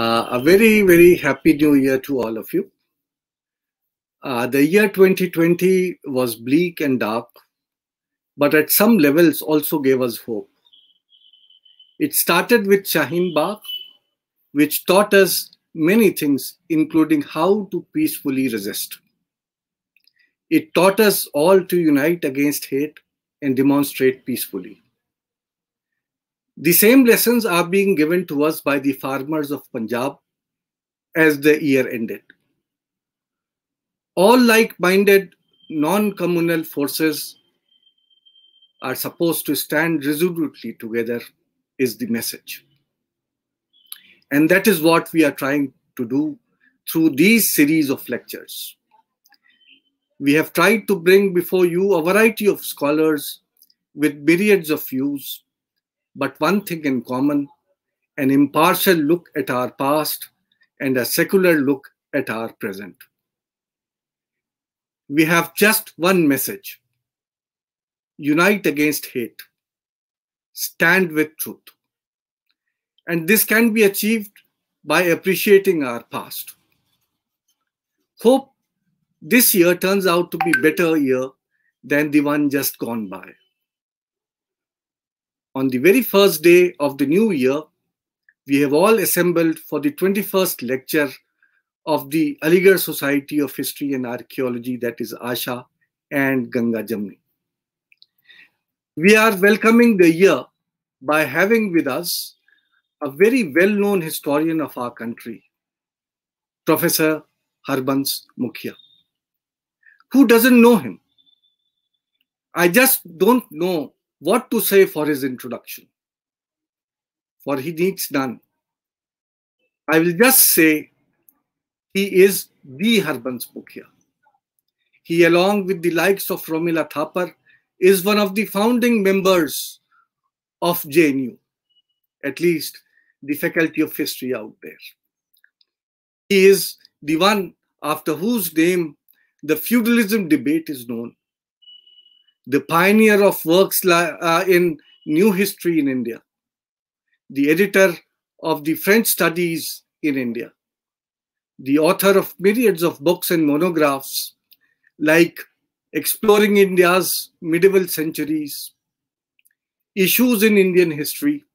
A very, very happy new year to all of you. The year 2020 was bleak and dark, but at some levels also gave us hope. It started with Shaheen Bagh, which taught us many things, including how to peacefully resist. It taught us all to unite against hate and demonstrate peacefully. The same lessons are being given to us by the farmers of Punjab as the year ended. All like-minded, non-communal forces are supposed to stand resolutely together is the message. And that is what we are trying to do through these series of lectures. We have tried to bring before you a variety of scholars with myriads of views, but one thing in common, an impartial look at our past and a secular look at our present. We have just one message: unite against hate, stand with truth. And this can be achieved by appreciating our past. Hope this year turns out to be a better year than the one just gone by. On the very first day of the new year, we have all assembled for the 21st lecture of the Aligarh Society of History and Archaeology, that is ASHA, and Ganga Jamni. We are welcoming the year by having with us a very well-known historian of our country, Professor Harbans Mukhia. Who doesn't know him? I just don't know what to say for his introduction, for he needs none. I will just say he is the Harbans Mukhia. He, along with the likes of Romila Thapar, is one of the founding members of JNU, at least the Faculty of History out there. He is the one after whose name the feudalism debate is known, the pioneer of works in new history in India, the editor of the French studies in India, the author of myriads of books and monographs like Exploring India's Medieval Centuries, Issues in Indian History,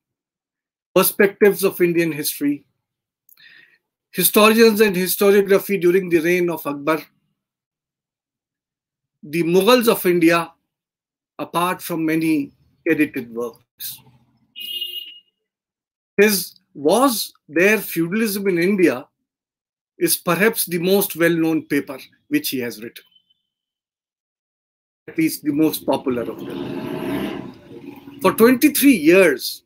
Perspectives of Indian History, Historians and Historiography during the reign of Akbar, The Mughals of India, apart from many edited works. His Was There Feudalism in India is perhaps the most well-known paper which he has written, at least the most popular of them. For 23 years,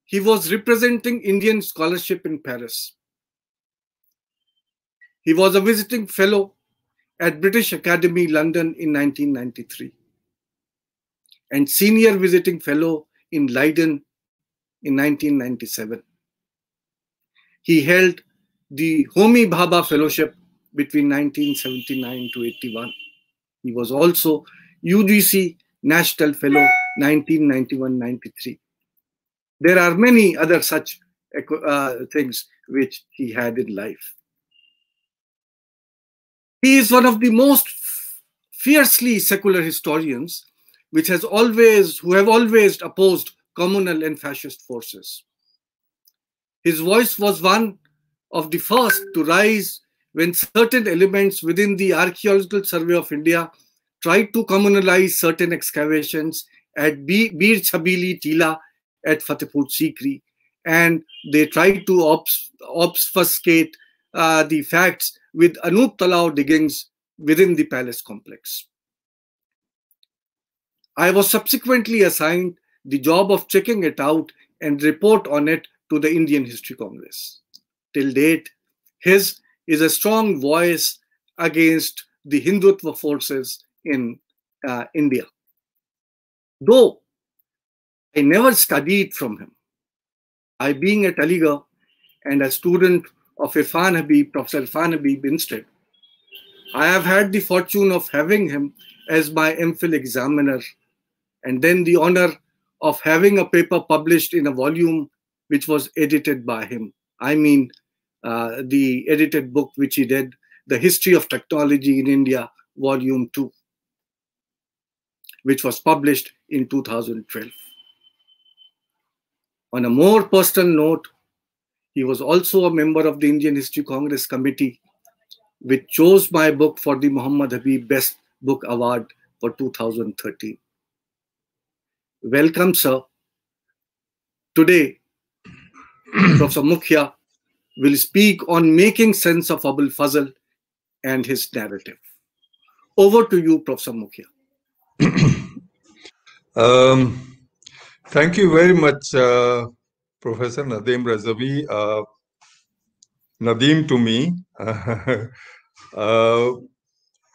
he was representing Indian scholarship in Paris. He was a visiting fellow at British Academy, London in 1993, and senior visiting fellow in Leiden in 1997. He held the Homi Bhabha Fellowship between 1979 to 81. He was also UGC National Fellow 1991-93. There are many other such things which he had in life. He is one of the most fiercely secular historians who have always opposed communal and fascist forces. His voice was one of the first to rise when certain elements within the Archaeological Survey of India tried to communalize certain excavations at Bir Chabili Tila at Fatehpur Sikri, and they tried to obfuscate the facts with Anup Talao diggings within the palace complex. I was subsequently assigned the job of checking it out and report on it to the Indian History Congress. Till date, his is a strong voice against the Hindutva forces in India. Though I never studied from him, I, being at Aligarh and a student of Irfan Habib, Professor Irfan Habib instead, I have had the fortune of having him as my MPhil examiner, and then the honor of having a paper published in a volume which was edited by him I mean, the edited book which he did, The History of Technology in India, Volume 2, which was published in 2012. On a more personal note, he was also a member of the Indian History Congress Committee, which chose my book for the Muhammad Habib Best Book Award for 2013. Welcome, sir. Today, Professor Mukhia will speak on making sense of Abul Fazl and his narrative. Over to you, Professor Mukhia. Thank you very much, Professor Nadeem Razavi. Nadeem to me.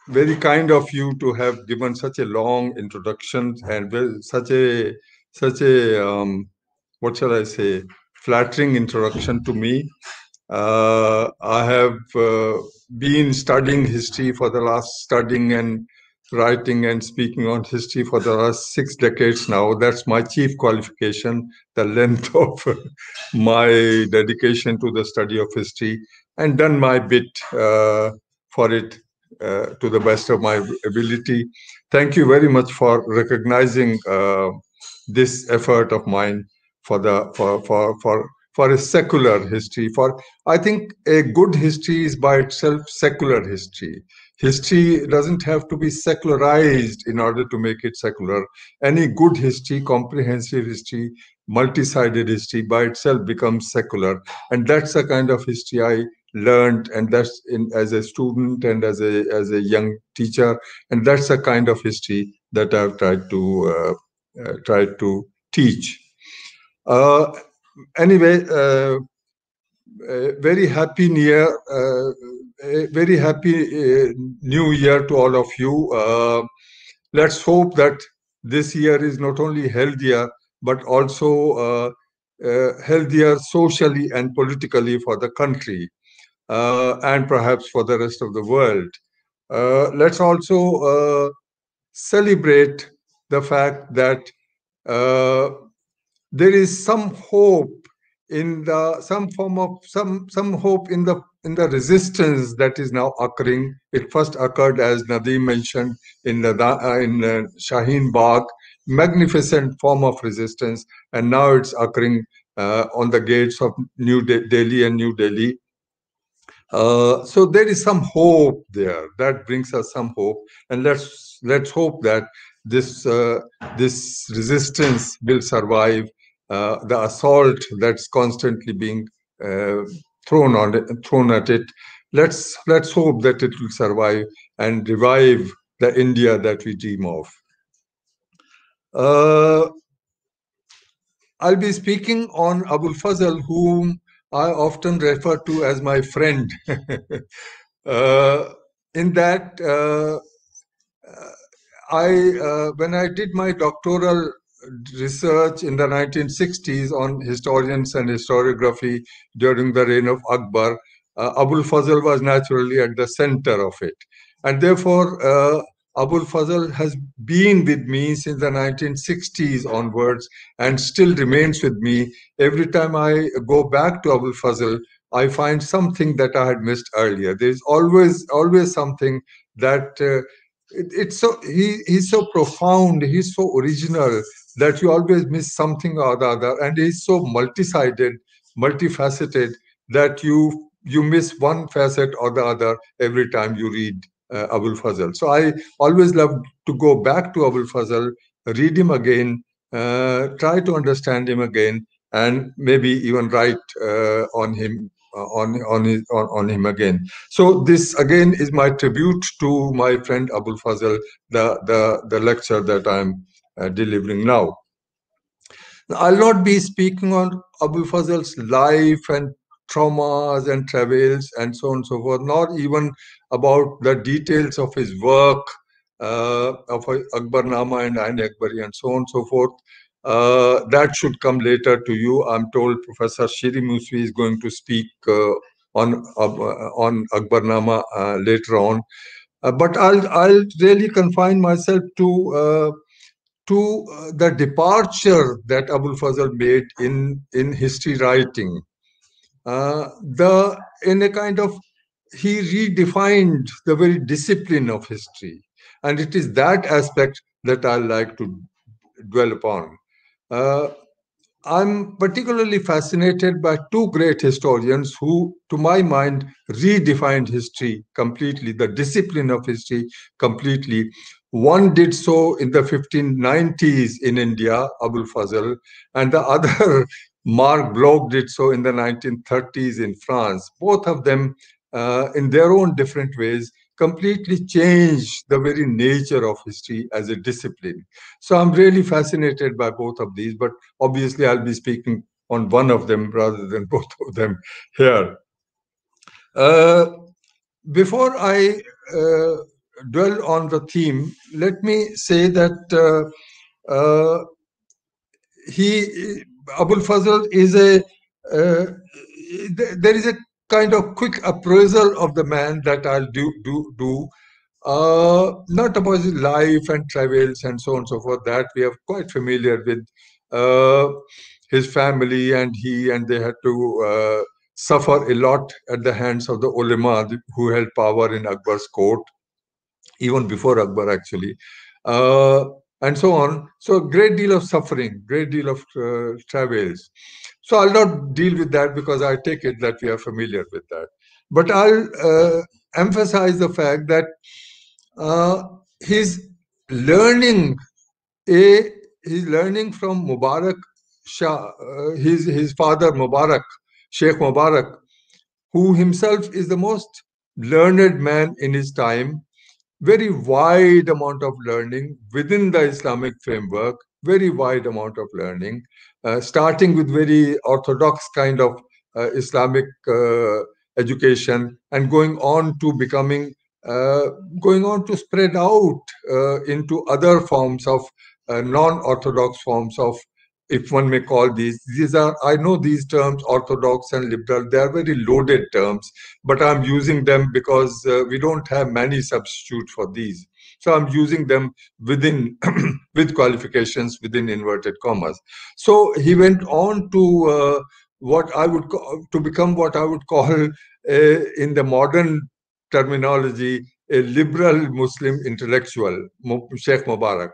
Very kind of you to have given such a long introduction and such a what shall I say, flattering introduction to me. I have been studying history for the last, studying and writing and speaking on history for the last 6 decades now. That's my chief qualification, the length of my dedication to the study of history, and done my bit for it to the best of my ability. Thank you very much for recognizing this effort of mine for a secular history. For I think a good history is by itself secular history. History doesn't have to be secularized in order to make it secular. Any good history, comprehensive history, multi-sided history by itself becomes secular, and that's the kind of history I learned, and that's as a student and as a young teacher, and that's the kind of history that I've tried to teach. Anyway, very happy new year to all of you. Let's hope that this year is not only healthier, but also healthier socially and politically for the country, and perhaps for the rest of the world. Let's also celebrate the fact that there is some hope in some hope in the resistance that is now occurring. It first occurred, as Nadeem mentioned, in Shaheen Bagh, magnificent form of resistance, and now it's occurring on the gates of New Delhi and New Delhi. So there is some hope there. That brings us some hope, and let's hope that this resistance will survive the assault that's constantly being thrown at it. Let's hope that it will survive and revive the India that we dream of. I'll be speaking on Abul Fazl, whom I often refer to as my friend. In that, when I did my doctoral research in the 1960s on historians and historiography during the reign of Akbar, Abul Fazl was naturally at the center of it. And therefore, Abul Fazl has been with me since the 1960s onwards and still remains with me. Every time I go back to Abul Fazl, I find something that I had missed earlier. There's always something that he's so profound, he's so original that you always miss something or the other, and he's so multi-sided, multifaceted that you miss one facet or the other every time you read Abul Fazl. So I always love to go back to Abul Fazl, read him again, try to understand him again, and maybe even write on him again. So this again is my tribute to my friend Abul Fazl, the lecture that I'm delivering now. I'll not be speaking on Abul Fazl's life and traumas and travels and so on and so forth, not even about the details of his work, of Akbarnama and Ain Akbari and so on and so forth. That should come later to you. I'm told Professor Shiri Muswi is going to speak on Akbarnama later on. But I'll really confine myself to the departure that Abul Fazl made in history writing. in a kind of, he redefined the very discipline of history. And it is that aspect that I like to dwell upon. I'm particularly fascinated by two great historians who, to my mind, redefined history completely, the discipline of history completely. One did so in the 1590s in India, Abul Fazl, and the other, Marc Bloch, did so in the 1930s in France. Both of them, in their own different ways, completely changed the very nature of history as a discipline. So I'm really fascinated by both of these, but obviously I'll be speaking on one of them rather than both of them here. Before I dwell on the theme, let me say that Abul Fazl is there is a kind of quick appraisal of the man that I'll do. Not about his life and travels and so on and so forth, that we are quite familiar with. His family and they had to suffer a lot at the hands of the ulema who held power in Akbar's court, even before Akbar actually, and so on. So a great deal of suffering, great deal of travails. So I'll not deal with that because I take it that we are familiar with that. But I'll emphasize the fact that his learning, he's learning from Mubarak Shah, his father Mubarak, Sheikh Mubarak, who himself is the most learned man in his time, very wide amount of learning within the Islamic framework, very wide amount of learning, starting with very orthodox kind of Islamic education and going on to becoming, going on to spread out into other forms of non-orthodox forms of, if one may call these are, I know these terms, orthodox and liberal, they are very loaded terms, but I'm using them because we don't have many substitutes for these. So I'm using them within, with qualifications within inverted commas. So he went on to what I would to become what I would call, in the modern terminology, a liberal Muslim intellectual, Sheikh Mubarak.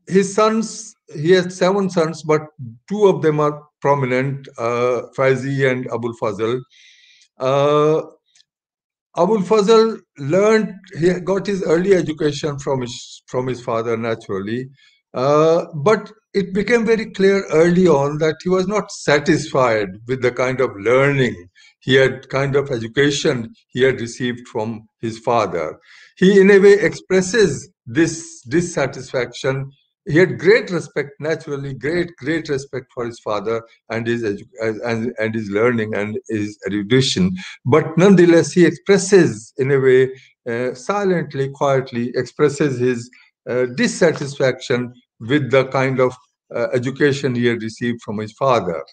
His sons, he has 7 sons, but 2 of them are prominent, Faizi and Abul Fazl. Abul Fazl learned, he got his early education from his father, naturally. But it became very clear early on that he was not satisfied with the kind of learning he had, kind of education he had received from his father. He, in a way, expresses this dissatisfaction. He had great respect, naturally, great respect for his father and his and his learning and his erudition. But nonetheless, he expresses, in a way, silently, quietly, expresses his dissatisfaction with the kind of education he had received from his father.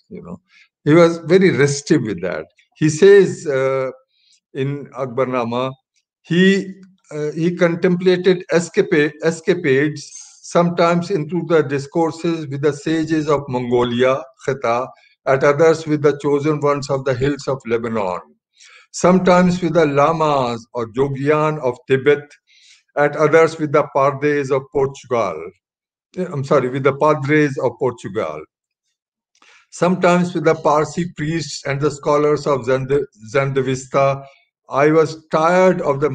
He was very restive with that. He says in Akbarnama, he contemplated escapades, sometimes into the discourses with the sages of Mongolia, Khita, at others with the chosen ones of the hills of Lebanon, sometimes with the lamas or Jogyan of Tibet, at others with the Pardes of Portugal. I'm sorry, with the Padres of Portugal. Sometimes with the Parsi priests and the scholars of Zendavista. I was tired of the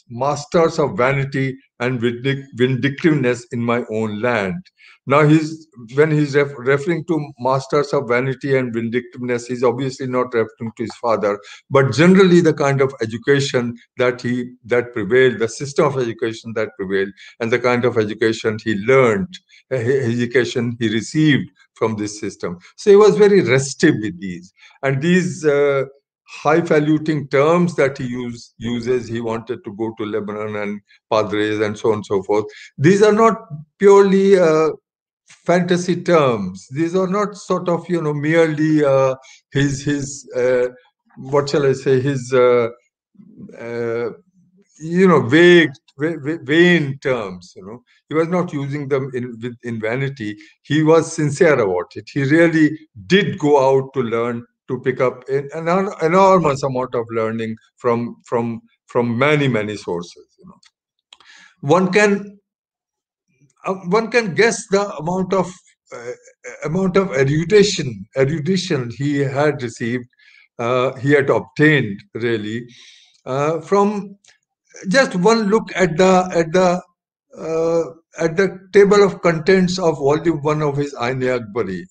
masters of vanity and vindictiveness in my own land. Now, when he's referring to masters of vanity and vindictiveness, he's obviously not referring to his father, but generally the kind of education that prevailed, the system of education that prevailed, and the kind of education he learned, education he received from this system. So he was very restive with these. And these highfalutin terms that he uses, he wanted to go to Lebanon and Padres and so on and so forth. These are not purely fantasy terms. These are not sort of, merely his what shall I say, his, vague vain terms. He was not using them in vanity. He was sincere about it. He really did go out to learn, to pick up an enormous amount of learning from many sources. One can one can guess the amount of erudition he had received, he had obtained, really, from just one look at the table of contents of volume 1 of his Ain-e-Akbari.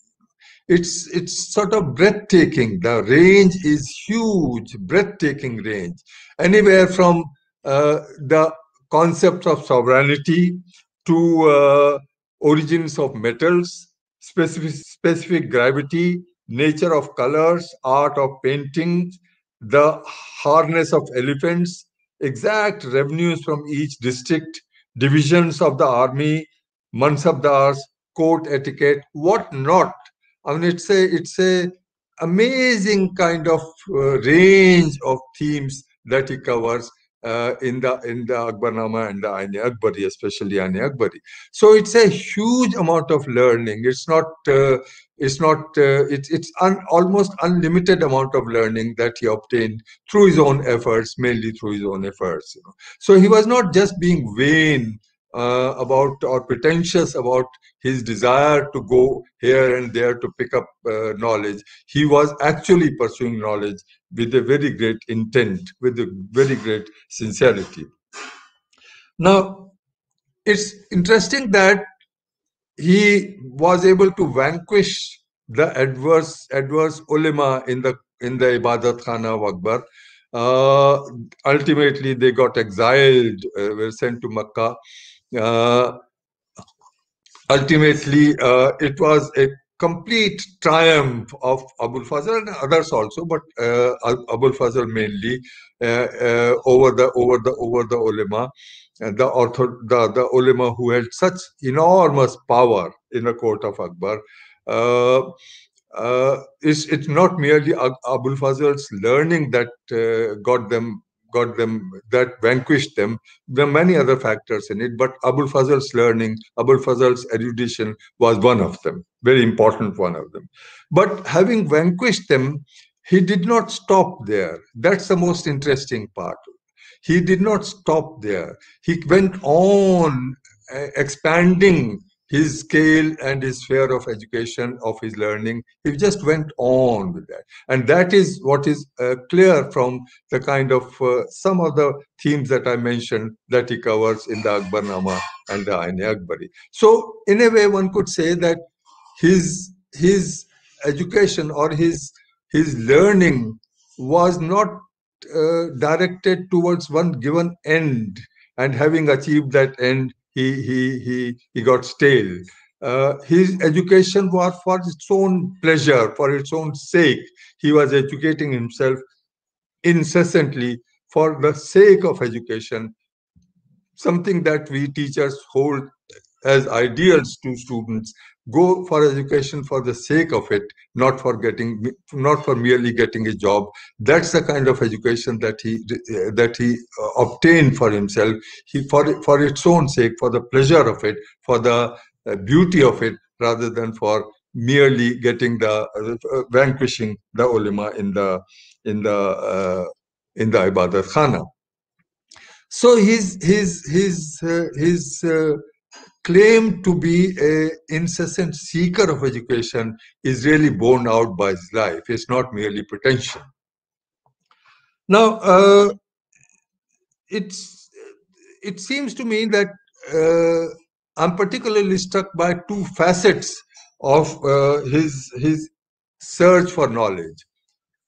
It's sort of breathtaking. The range is huge, breathtaking range. Anywhere from the concepts of sovereignty to origins of metals, specific gravity, nature of colors, art of painting, the harness of elephants, exact revenues from each district, divisions of the army, mansabdars, court etiquette, what not. I mean, it's a amazing kind of range of themes that he covers in the Akbarnama and the Ain-e-Akbari, especially Ain-e-Akbari. So it's a huge amount of learning. It's almost unlimited amount of learning that he obtained through his own efforts, mainly through his own efforts. So he was not just being vain about or pretentious about his desire to go here and there to pick up knowledge. He was actually pursuing knowledge with a very great intent, with a very great sincerity. Now, it's interesting that he was able to vanquish the adverse ulema in the Ibadat Khana of Akbar. Ultimately, they got exiled, were sent to Makkah. Ultimately, it was a complete triumph of Abul Fazl and others also, but Abul Fazl mainly over the ulema, the ulema who had such enormous power in the court of Akbar. It's not merely Abul Fazl's learning that that vanquished them. There are many other factors in it, but Abul Fazl's learning, Abul Fazl's erudition was one of them, very important one of them. But having vanquished them, he did not stop there. That's the most interesting part. He did not stop there. He went on expanding his scale and his sphere of education, of his learning. He just went on with that. And that is what is clear from the kind of some of the themes that I mentioned that he covers in the Akbarnama and the Ain-e-Akbari. So in a way, one could say that his education or his learning was not directed towards one given end, and having achieved that end, he got stale. His education was for its own pleasure, for its own sake. He was educating himself incessantly for the sake of education, something that we teachers hold as ideals to students. Go for education for the sake of it, not for merely getting a job. That's the kind of education that he obtained for himself. He for its own sake, for the pleasure of it, for the beauty of it, rather than for merely getting the vanquishing the ulama in the Ibadat Khana. So his claim to be an incessant seeker of education is really borne out by his life. It's not merely pretension. Now, it seems to me that I'm particularly struck by two facets of his search for knowledge.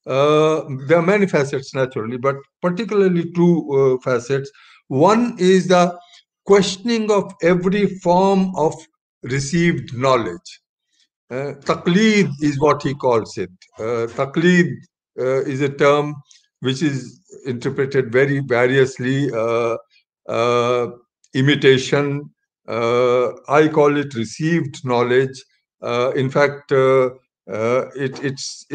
There are many facets, naturally, but particularly two facets. One is the questioning of every form of received knowledge. Taqleed is what he calls it. Taqleed is a term which is interpreted very variously. Imitation, I call it received knowledge. In fact, its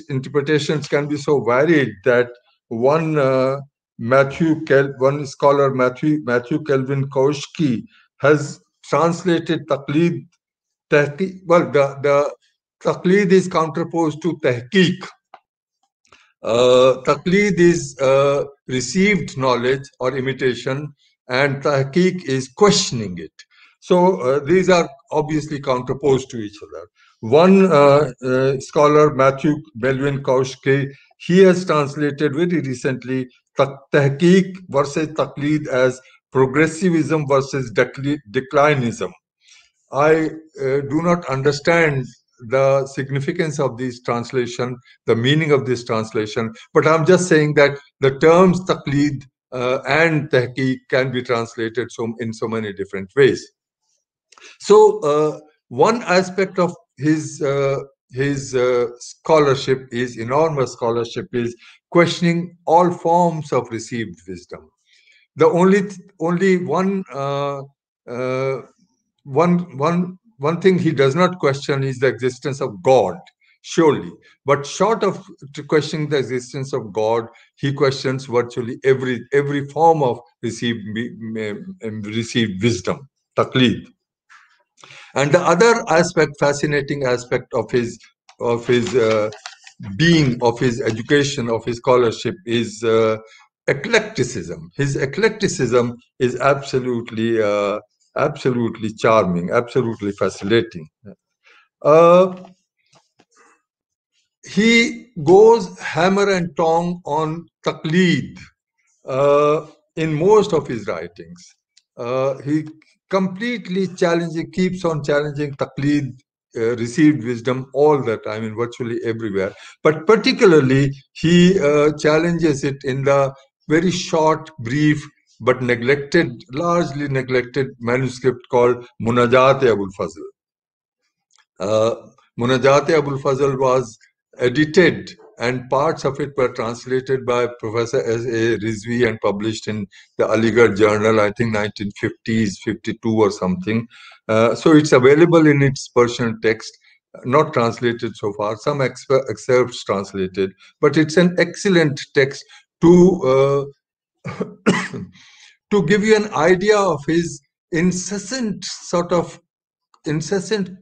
interpretations can be so varied that one one scholar, Matthew Kelvin Kaushki, has translated taqlid. Well, the taqlid is counterposed to tahqiq. Taqlid is received knowledge or imitation, and tahqiq is questioning it. So these are obviously counterposed to each other. One scholar, Matthew Melvin Kaushke, he has translated very recently tahqiq versus taqlid as progressivism versus declinism. I do not understand the significance of this translation, the meaning of this translation, but I'm just saying that the terms taqlid and tahqiq can be translated in so many different ways. So one aspect of his scholarship is enormous scholarship is questioning all forms of received wisdom. The only one thing he does not question is the existence of God, surely. But short of questioning the existence of God, he questions virtually every form of received wisdom, taqlid. And the other aspect, fascinating aspect of his being, of his education, of his scholarship is eclecticism. His eclecticism is absolutely charming, absolutely fascinating. He goes hammer and tong on taqlid in most of his writings. He completely keeps on challenging taqlid, received wisdom all the time, in virtually everywhere. But particularly, he challenges it in the very short, brief, but largely neglected manuscript called Munajat-e Abul Fazl. Munajat-e Abul Fazl was edited, and parts of it were translated by Professor S.A. Rizvi and published in the Aligarh Journal, I think 1950s, 52 or something. So it's available in its Persian text, not translated so far, some excerpts translated, but it's an excellent text to to give you an idea of his incessant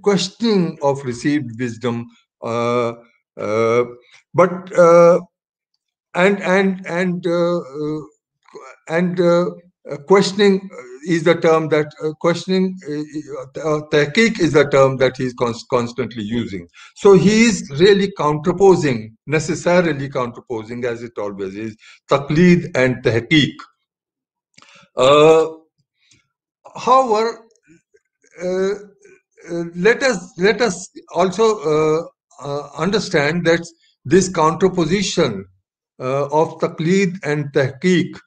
questioning of received wisdom, but questioning is the term that questioning tahqiq is the term that he's constantly using. So he is really necessarily counterposing, as it always is, taqlid and tahqiq. However, let us also understand that this counterposition of taqlid and tahqiq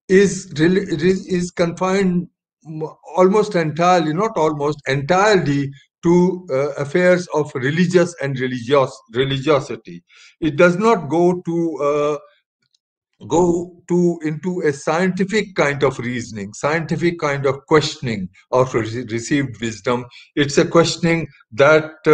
is confined almost entirely, not almost entirely, to affairs of religious and religiosity. It does not go into a scientific kind of reasoning, scientific kind of questioning of received wisdom. It's a questioning that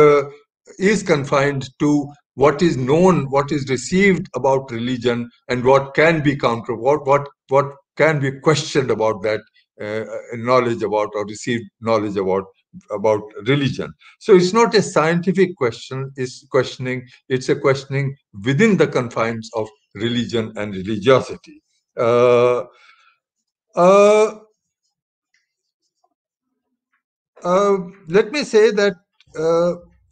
is confined to what is known, what is received about religion, and what can be what can be questioned about that knowledge about, or received knowledge about religion. So it's not a scientific questioning, it's a questioning within the confines of religion and religiosity. Let me say that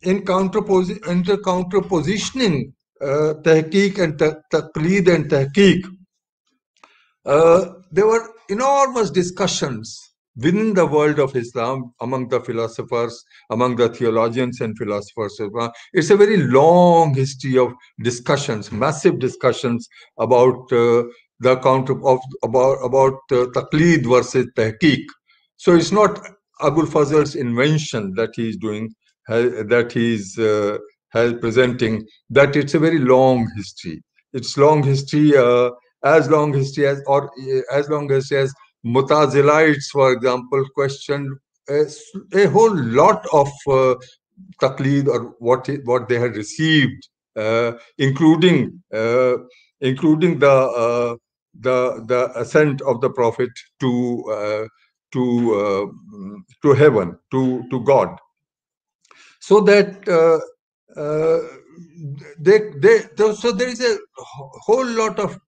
in counterpositioning tahqiq and taqlid and tahqiq, there were enormous discussions within the world of Islam, among the philosophers, among the theologians and philosophers. It's a very long history of discussions, massive discussions about the taqlid versus tahqiq. So it's not Abul Fazl's invention that he's doing, that he's presenting, that it's a very long history. It's long history, as long history as Mutazilites, for example, questioned a whole lot of taqlid, or what they had received, including the the ascent of the Prophet to heaven, to God, so that so there is a whole lot of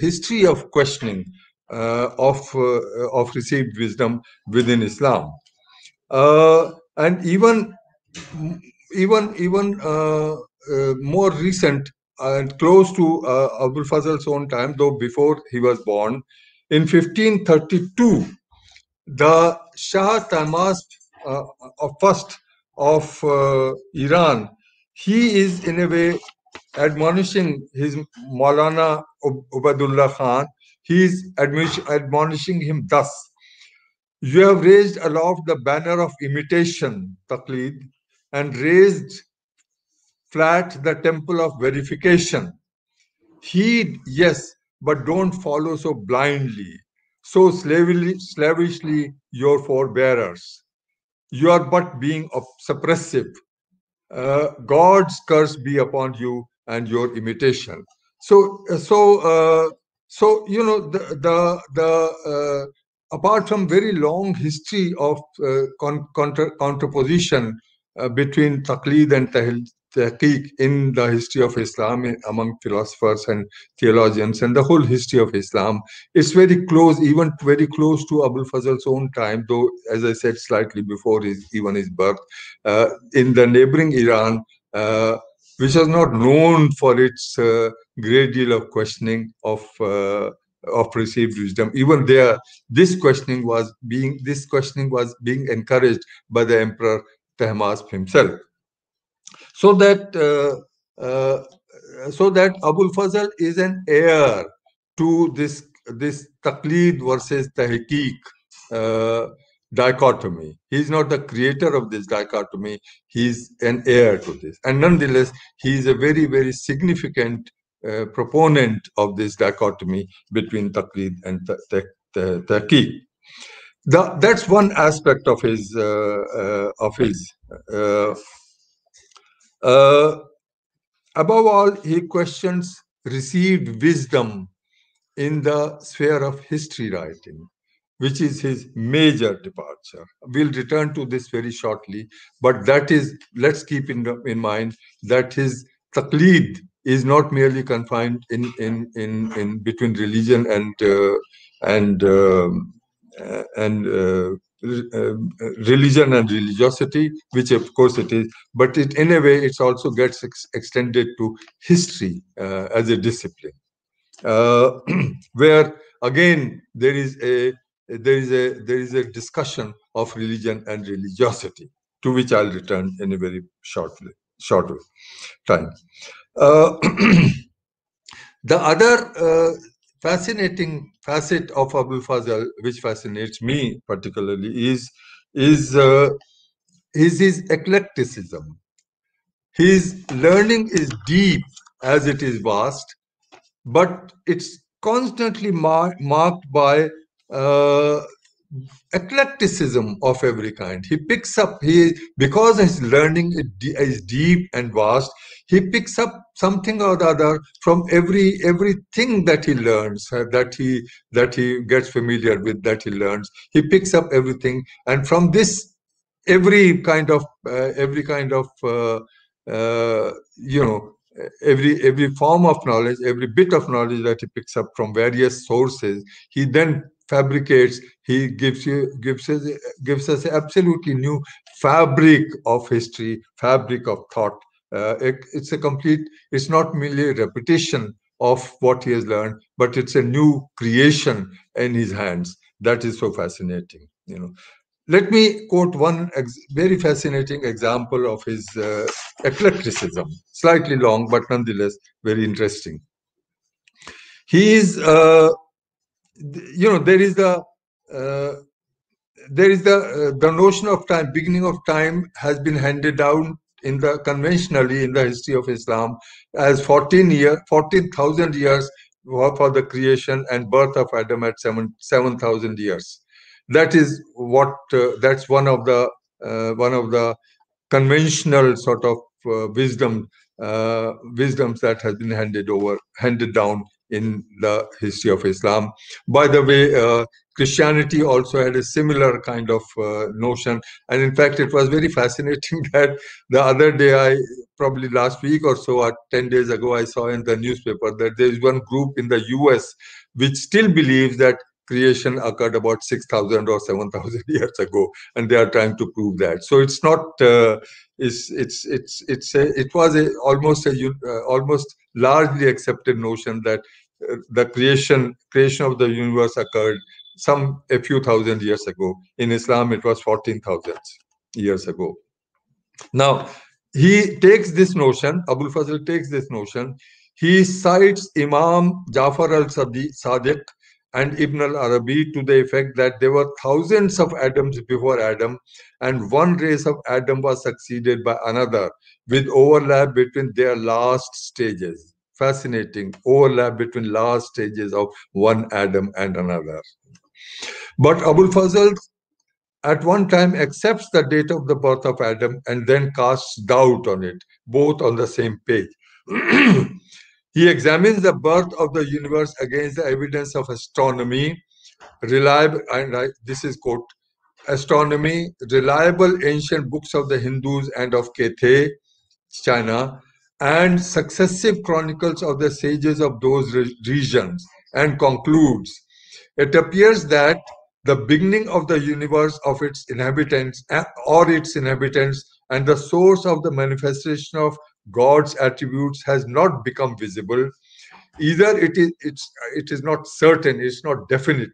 history of questioning of received wisdom within Islam, and even more recent and close to Abul Fazl's own time, though before he was born, in 1532, the Shah Tahmasp first of Iran, he is in a way admonishing his Maulana Ubaidullah Khan. He is admonishing him thus: "You have raised aloft the banner of imitation, taqlid, and raised flat the temple of verification. Heed, yes, but don't follow so blindly, so slavishly your forebearers. You are but being suppressive. God's curse be upon you and your imitation." So you know, apart from very long history of counterposition between taqlid and tahqiq in the history of Islam, among philosophers and theologians, and the whole history of Islam, it's very close, even very close to Abul Fazl's own time, though, as I said, slightly before even his birth, in the neighboring Iran, which was not known for its great deal of questioning of received wisdom. Even there, this questioning was being encouraged by the Emperor Tahmasp himself, so that Abul Fazl is an heir to this taqlid versus tahqiq dichotomy. He is not the creator of this dichotomy. He is an heir to this, and nonetheless, he is a very, very significant proponent of this dichotomy between taqlid and tahqiq. That's one aspect of his above all, he questions received wisdom in the sphere of history writing, which is his major departure. We'll return to this very shortly, but let's keep in mind that his taqlid is not merely confined in between religion and religion and religiosity, which of course it is, but in a way it also gets extended to history as a discipline, where again there is a discussion of religion and religiosity, to which I'll return in a very short time. The other fascinating facet of Abul Fazl, which fascinates me particularly, is his eclecticism. His learning is deep as it is vast, but it's constantly marked by eclecticism of every kind. He picks up, because his learning is deep and vast, he picks up something or the other from everything that he learns, that he gets familiar with, that he learns. He picks up everything, and from this, every kind of every form of knowledge, every bit of knowledge that he picks up from various sources, he then fabricates. He gives us absolutely new fabric of history, fabric of thought. It's not merely a repetition of what he has learned, but it's a new creation in his hands. That is so fascinating. Let me quote one very fascinating example of his eclecticism, slightly long, but nonetheless very interesting. He is, there is the notion of time, beginning of time, has been handed down conventionally in the history of Islam as 14,000 years for the creation and birth of Adam at 7,000 years. That is what that's one of the conventional sort of wisdoms that has been handed down in the history of Islam. By the way, Christianity also had a similar kind of notion. And in fact, it was very fascinating that the other day, probably last week or so, or 10 days ago, I saw in the newspaper that there is one group in the US which still believes that creation occurred about 6,000 or 7,000 years ago, and they are trying to prove that. So it's not. It was almost largely accepted notion that the creation of the universe occurred a few thousand years ago. In Islam, it was 14,000 years ago. Now, he takes this notion, Abul Fazl takes this notion, he cites Imam Jafar al-Sadiq and Ibn al-Arabi to the effect that there were thousands of Adams before Adam, and one race of Adam was succeeded by another, with overlap between their last stages. Fascinating, overlap between last stages of one Adam and another. But Abul Fazl at one time accepts the date of the birth of Adam and then casts doubt on it, both on the same page. He examines the birth of the universe against the evidence of astronomy, reliable, and this is quote, astronomy, reliable ancient books of the Hindus and of Cathay, China, and successive chronicles of the sages of those regions, and concludes, it appears that the beginning of the universe of its inhabitants and the source of the manifestation of God's attributes has not become visible. Either it is not certain, it's not definite.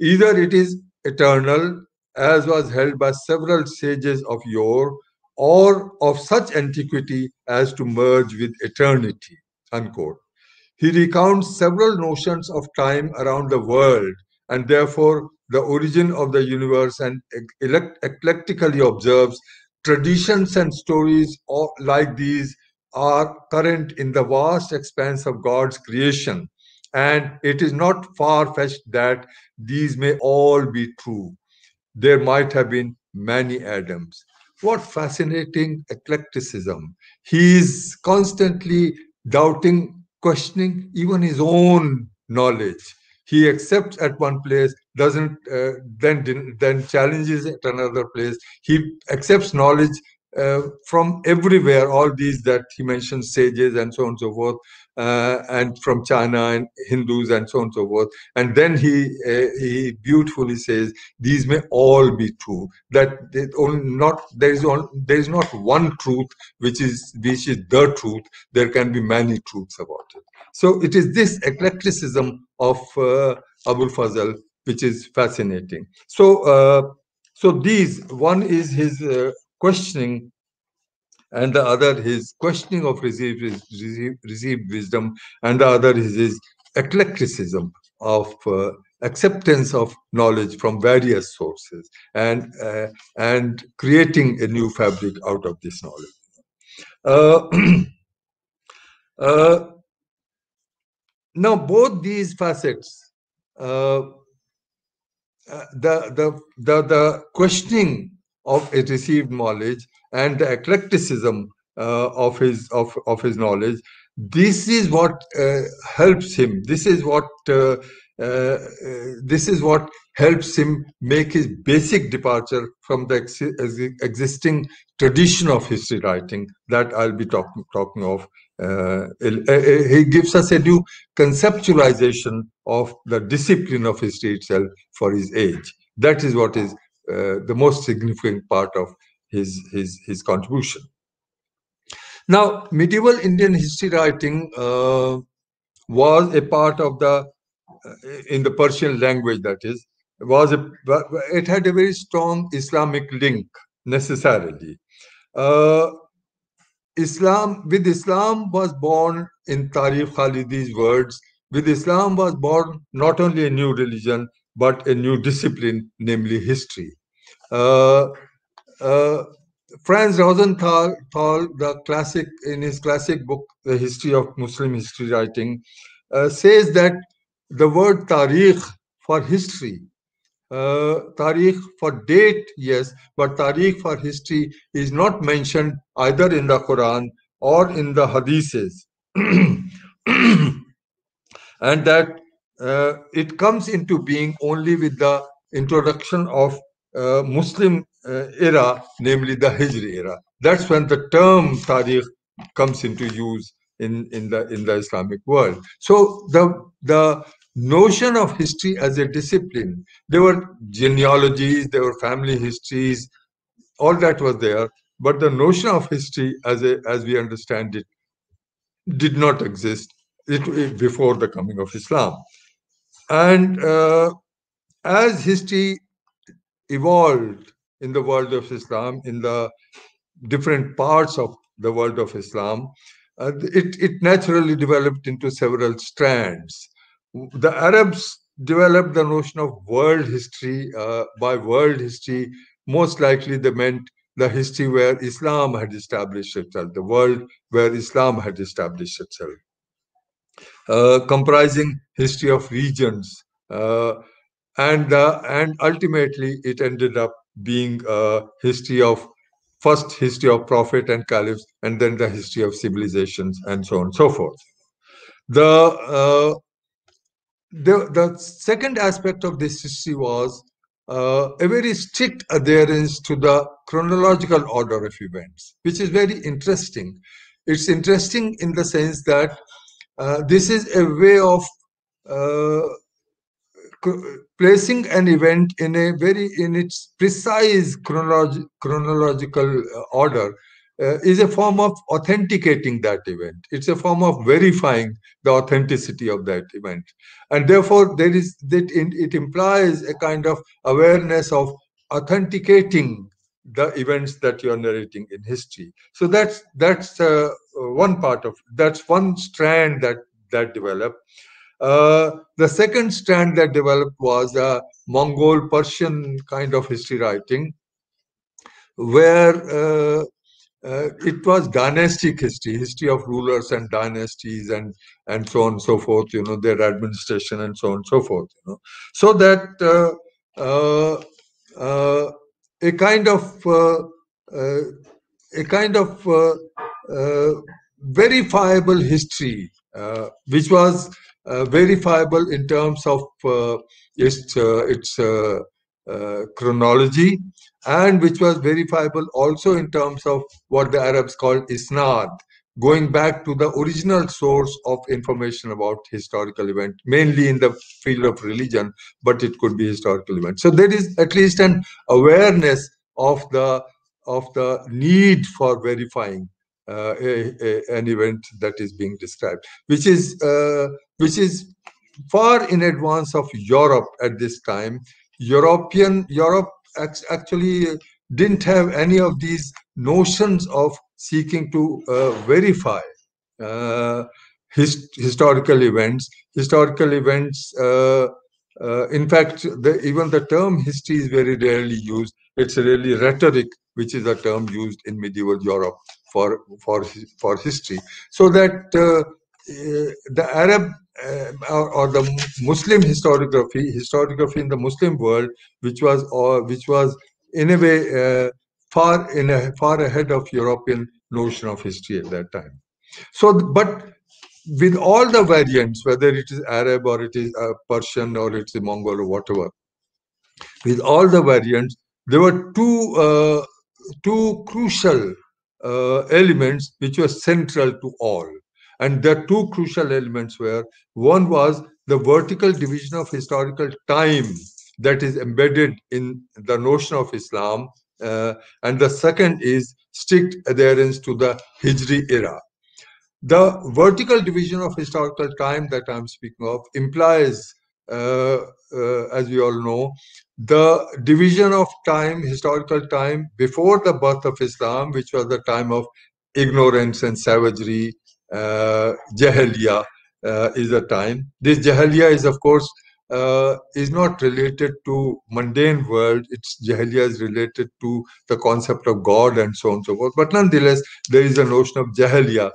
Either it is eternal, as was held by several sages of yore, or of such antiquity as to merge with eternity, unquote. He recounts several notions of time around the world, and therefore the origin of the universe, and eclectically observes traditions and stories like these are current in the vast expanse of God's creation, and it is not far-fetched that these may all be true. There might have been many Adams. What fascinating eclecticism. He is constantly doubting, questioning even his own knowledge. He accepts at one place, doesn't then challenges at another place. He accepts knowledge from everywhere, all these that he mentions, sages and so on and so forth, and from China and Hindus and so on and so forth. And then he beautifully says, these may all be true. That there is not one truth which is the truth. There can be many truths about it. So it is this eclecticism of Abul Fazl which is fascinating. So these, one is his questioning, and the other his questioning of received wisdom, and the other is his eclecticism of acceptance of knowledge from various sources, and creating a new fabric out of this knowledge. Now, both these facets, the questioning of a received knowledge and the eclecticism of his knowledge, this is what helps him. This is what helps him make his basic departure from the existing tradition of history writing that I'll be talking of. He gives us a new conceptualization of the discipline of history itself for his age. That is what is the most significant part of his contribution. Now, medieval Indian history writing was a part of the in the Persian language, that is, it had a very strong Islamic link necessarily. Islam was born, in Tarikh Khalidi's words, with Islam was born not only a new religion, but a new discipline, namely history. Franz Rosenthal, in his classic book, The History of Muslim History Writing, says that the word Tarikh for history, Tarikh for date, yes, but Tarikh for history is not mentioned either in the Quran or in the Hadiths. and that it comes into being only with the introduction of Muslim era, namely the Hijri era. That's when the term Tariq comes into use in the Islamic world. So the notion of history as a discipline, there were genealogies, there were family histories, all that was there, but the notion of history as we understand it did not exist before the coming of Islam. And as history evolved in the world of Islam, in the different parts of the world of Islam, it naturally developed into several strands. The Arabs developed the notion of world history. By world history, most likely they meant the history where Islam had established itself, the world where Islam had established itself, comprising history of regions, and ultimately it ended up being a history of first history of prophet and caliphs, and then the history of civilizations, and so on and so forth. The the second aspect of this history was a very strict adherence to the chronological order of events, which is very interesting. It's interesting in the sense that this is a way of uh, placing an event in its precise chronological order is a form of authenticating that event. It's a form of verifying the authenticity of that event, and therefore there is that it implies a kind of awareness of authenticating the events that you are narrating in history. So that's one part of that's one strand that developed. The second strand that developed was a Mongol Persian kind of history writing, where it was dynastic history, history of rulers and dynasties, and so on and so forth. Their administration and so on and so forth. So that uh, uh, a kind of uh, a kind of verifiable history, which was verifiable in terms of its chronology, and which was verifiable also in terms of what the Arabs called isnad, going back to the original source of information about historical event, mainly in the field of religion, but it could be historical event. So there is at least an awareness of the need for verifying an event that is being described, which is far in advance of Europe at this time. Europe actually didn't have any of these notions of seeking to verify uh, historical events. Historical events, in fact, even the term history is very rarely used. It's really rhetoric, which is a term used in medieval Europe for history. So that the Arab or the Muslim historiography in the Muslim world, which was in a way far ahead of European notion of history at that time. So, but with all the variants, whether it is Arab or it is Persian or it's Mongol or whatever, with all the variants, there were two crucial elements which were central to all. And the two crucial elements were, one was the vertical division of historical time that is embedded in the notion of Islam, and the second is strict adherence to the Hijri era. The vertical division of historical time that I'm speaking of implies, as we all know, the division of time, historical time, before the birth of Islam, which was the time of ignorance and savagery. Jahiliya is a time. This Jahiliya is, of course, is not related to mundane world. Its Jahiliya is related to the concept of God and so on and so forth. But nonetheless, there is a notion of Jahiliya,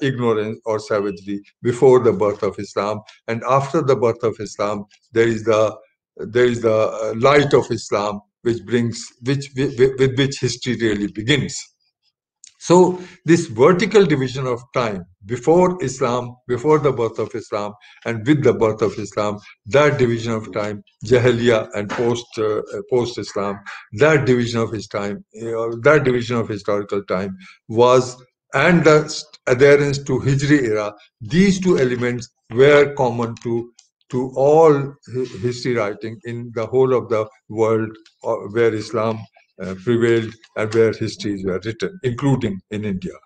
ignorance or savagery, before the birth of Islam, and after the birth of Islam, there is the light of Islam, with which history really begins. So this vertical division of time before Islam, before the birth of Islam, and with the birth of Islam, that division of time, Jahiliya and post Islam, that division of his time, that division of historical time was, and the adherence to Hijri era, these two elements were common to all history writing in the whole of the world where Islam prevailed and where histories were written, including in India.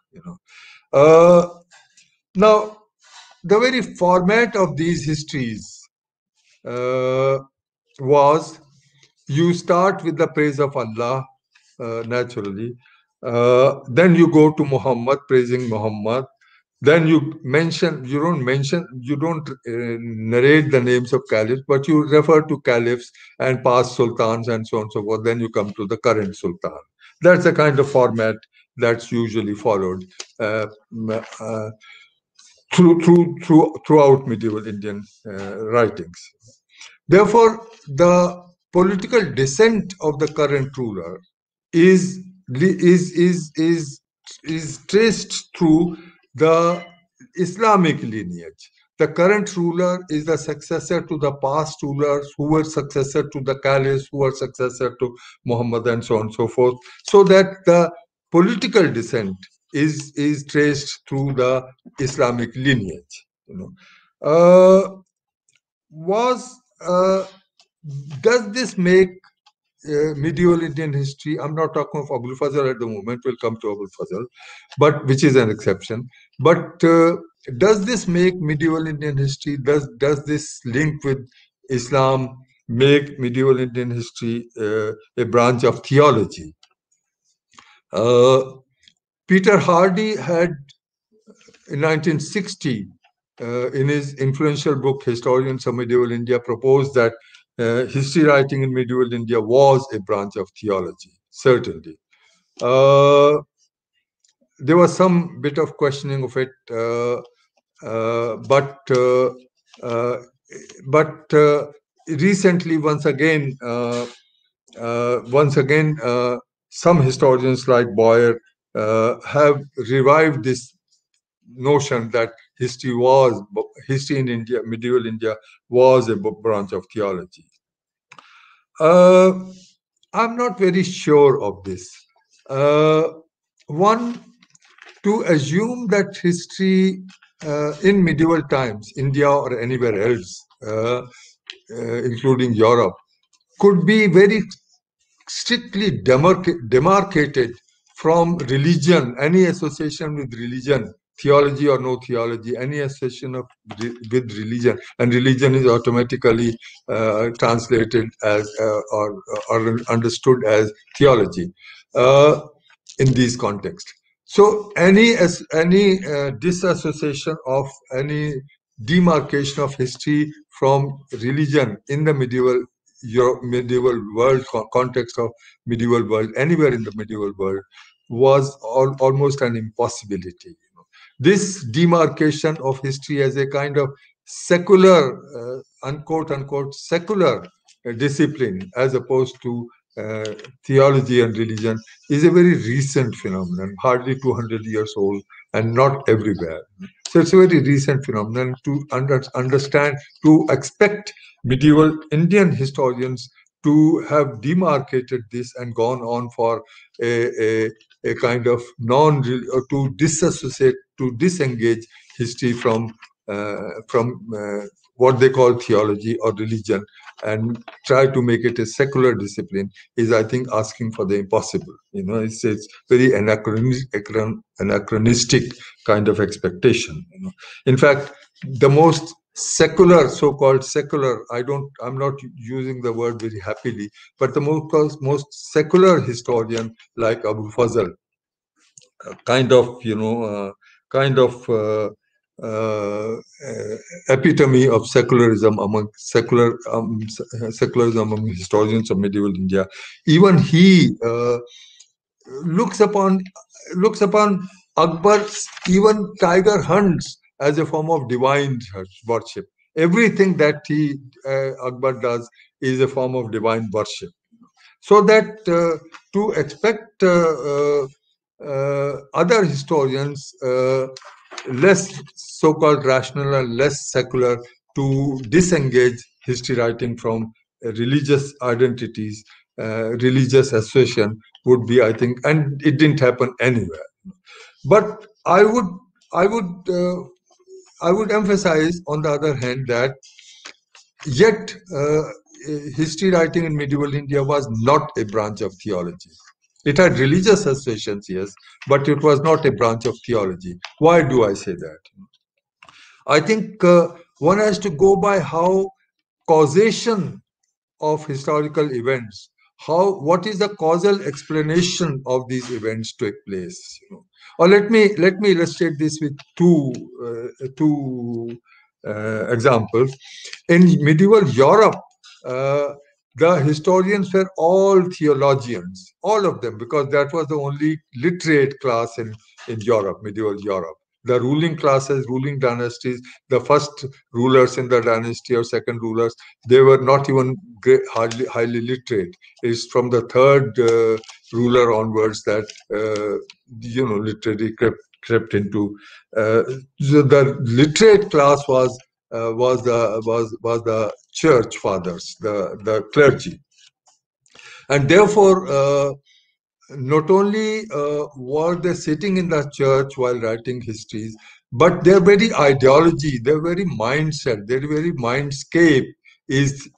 Now, the very format of these histories was, you start with the praise of Allah, naturally. Then you go to Muhammad, praising Muhammad. Then you don't narrate the names of caliphs, but you refer to caliphs and past sultans and so on and so forth. Then you come to the current sultan. That's the kind of format that's usually followed throughout medieval Indian writings. Therefore, the political descent of the current ruler is traced through the Islamic lineage. The current ruler is the successor to the past rulers who were successor to the caliphs, who were successor to Muhammad, and so on and so forth. So that the political descent is traced through the Islamic lineage. Does this make medieval Indian history? I'm not talking of Abul Fazl at the moment. We'll come to Abul Fazl, but which is an exception. But does this make medieval Indian history? Does this link with Islam make medieval Indian history a branch of theology? Peter Hardy had, in 1960, in his influential book Historians of Medieval India, proposed that history writing in medieval India was a branch of theology, certainly. There was some bit of questioning of it, but recently, once again, some historians like Boyer have revived this notion that history in India, medieval India, was a branch of theology. I'm not very sure of this. One, to assume that history in medieval times, India or anywhere else, including Europe, could be very strictly demarcated from religion, any association with religion, theology or no theology, any association with religion, and religion is automatically translated as or understood as theology in these contexts. So any disassociation of any demarcation of history from religion in the medieval world, context of medieval world, anywhere in the medieval world, was almost an impossibility. This demarcation of history as a kind of secular, unquote unquote, secular discipline, as opposed to theology and religion, is a very recent phenomenon, hardly 200 years old, and not everywhere. So it's a very recent phenomenon. To understand, to expect medieval Indian historians to have demarcated this and gone on for a kind of to disassociate, to disengage history from what they call theology or religion and try to make it a secular discipline is, I think, asking for the impossible. It's very anachronistic kind of expectation. In fact, the most secular, so-called secular, I'm not using the word very happily, but the most secular historian like Abul Fazl, epitome of secularism among secularism among historians of medieval India. Even he looks upon Akbar's even tiger hunts as a form of divine worship. Everything that Akbar does is a form of divine worship. So that to expect other historians less so-called rational and less secular to disengage history writing from religious identities, religious association would be, I think, and it didn't happen anywhere. But I would, I would emphasize, on the other hand, that yet history writing in medieval India was not a branch of theology. It had religious associations, yes, but it was not a branch of theology. Why do I say that? I think one has to go by how causation of historical events, what is the causal explanation of these events took place. Or let me illustrate this with two examples. In medieval Europe, uh, the historians were all theologians, all of them, because that was the only literate class in Europe, medieval Europe. The ruling classes, ruling dynasties, the first rulers in the dynasty or second rulers, they were not even highly literate. It's from the third ruler onwards that literary crept into. The literate class was the church fathers, the clergy, and therefore not only were they sitting in the church while writing histories, but their very ideology, their very mindset, their very mindscape is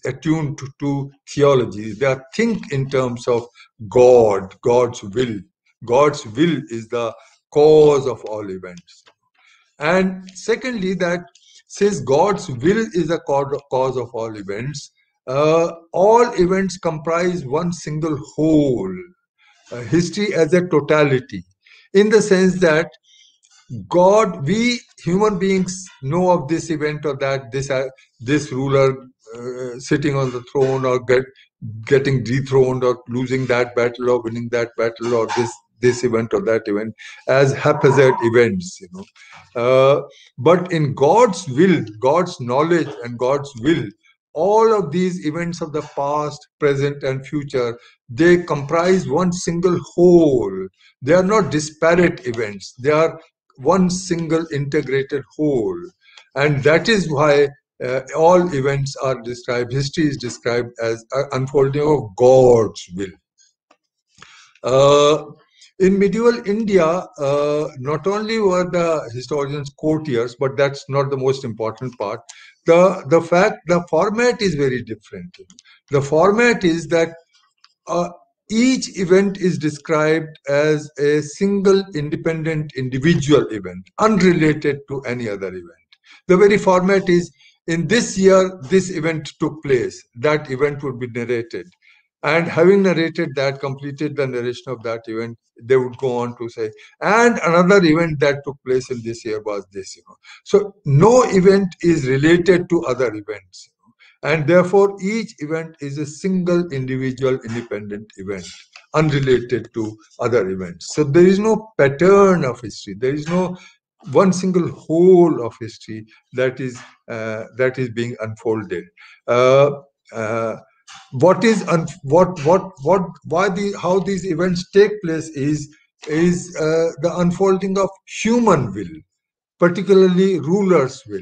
attuned to theology. They think in terms of God, God's will. God's will is the cause of all events. And secondly, that since God's will is the cause of all events comprise one single whole, history as a totality, in the sense that God, we human beings know of this event or that, this ruler sitting on the throne or getting dethroned or losing that battle or winning that battle or this event or that event as haphazard events, but in God's will, God's knowledge and God's will, all of these events of the past, present, and future, they comprise one single whole. They are not disparate events. They are one single integrated whole. And that is why all events are described, history is described as an unfolding of God's will. In medieval India, not only were the historians courtiers, but that's not the most important part. The format is very different. The format is that each event is described as a single independent individual event, unrelated to any other event. The very format is, in this year, this event took place, that event would be narrated. And having narrated that, completed the narration of that event, they would go on to say, and another event that took place in this year was this. So no event is related to other events. And therefore, each event is a single individual independent event, unrelated to other events. So there is no pattern of history. There is no one single whole of history that is being unfolded. How these events take place is the unfolding of human will, particularly rulers' will.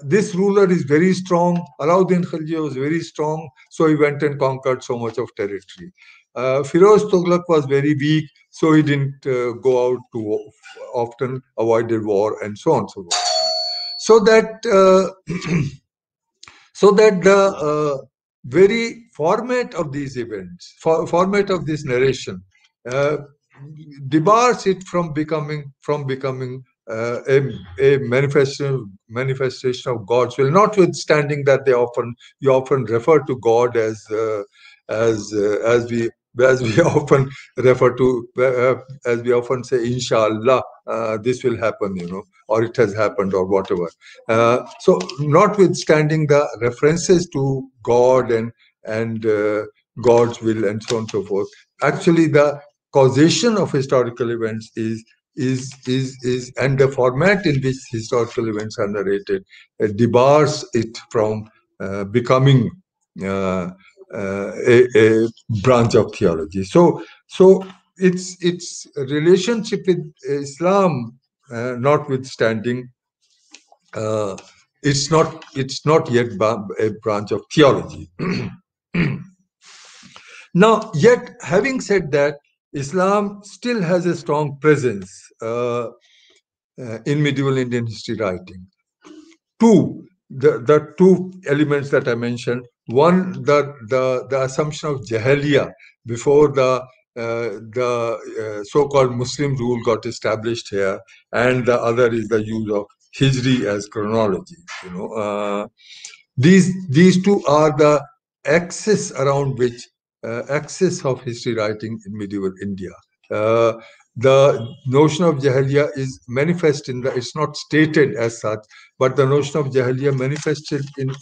This ruler is very strong. Alauddin Khilji was very strong, so he went and conquered so much of territory. Firoz Tughlaq was very weak, so he didn't go out too often, avoided war, and so on and so forth. So that the very format of these events, format of this narration, debars it from becoming a manifestation of God's will, notwithstanding that you often refer to God as we often refer to as we often say, Inshallah, this will happen, or it has happened, or whatever. So, notwithstanding the references to God and God's will and so on and so forth, actually the causation of historical events is and the format in which historical events are narrated debars it from becoming a branch of theology. So its relationship with Islam notwithstanding, it's not yet a branch of theology. Now, yet having said that, Islam still has a strong presence in medieval Indian history writing. The two elements that I mentioned. One, the assumption of Jahiliya before the so-called Muslim rule got established here, and the other is the use of Hijri as chronology. These two are the axis around which axis of history writing in medieval India. The notion of Jahiliya is manifest it's not stated as such, but the notion of Jahiliya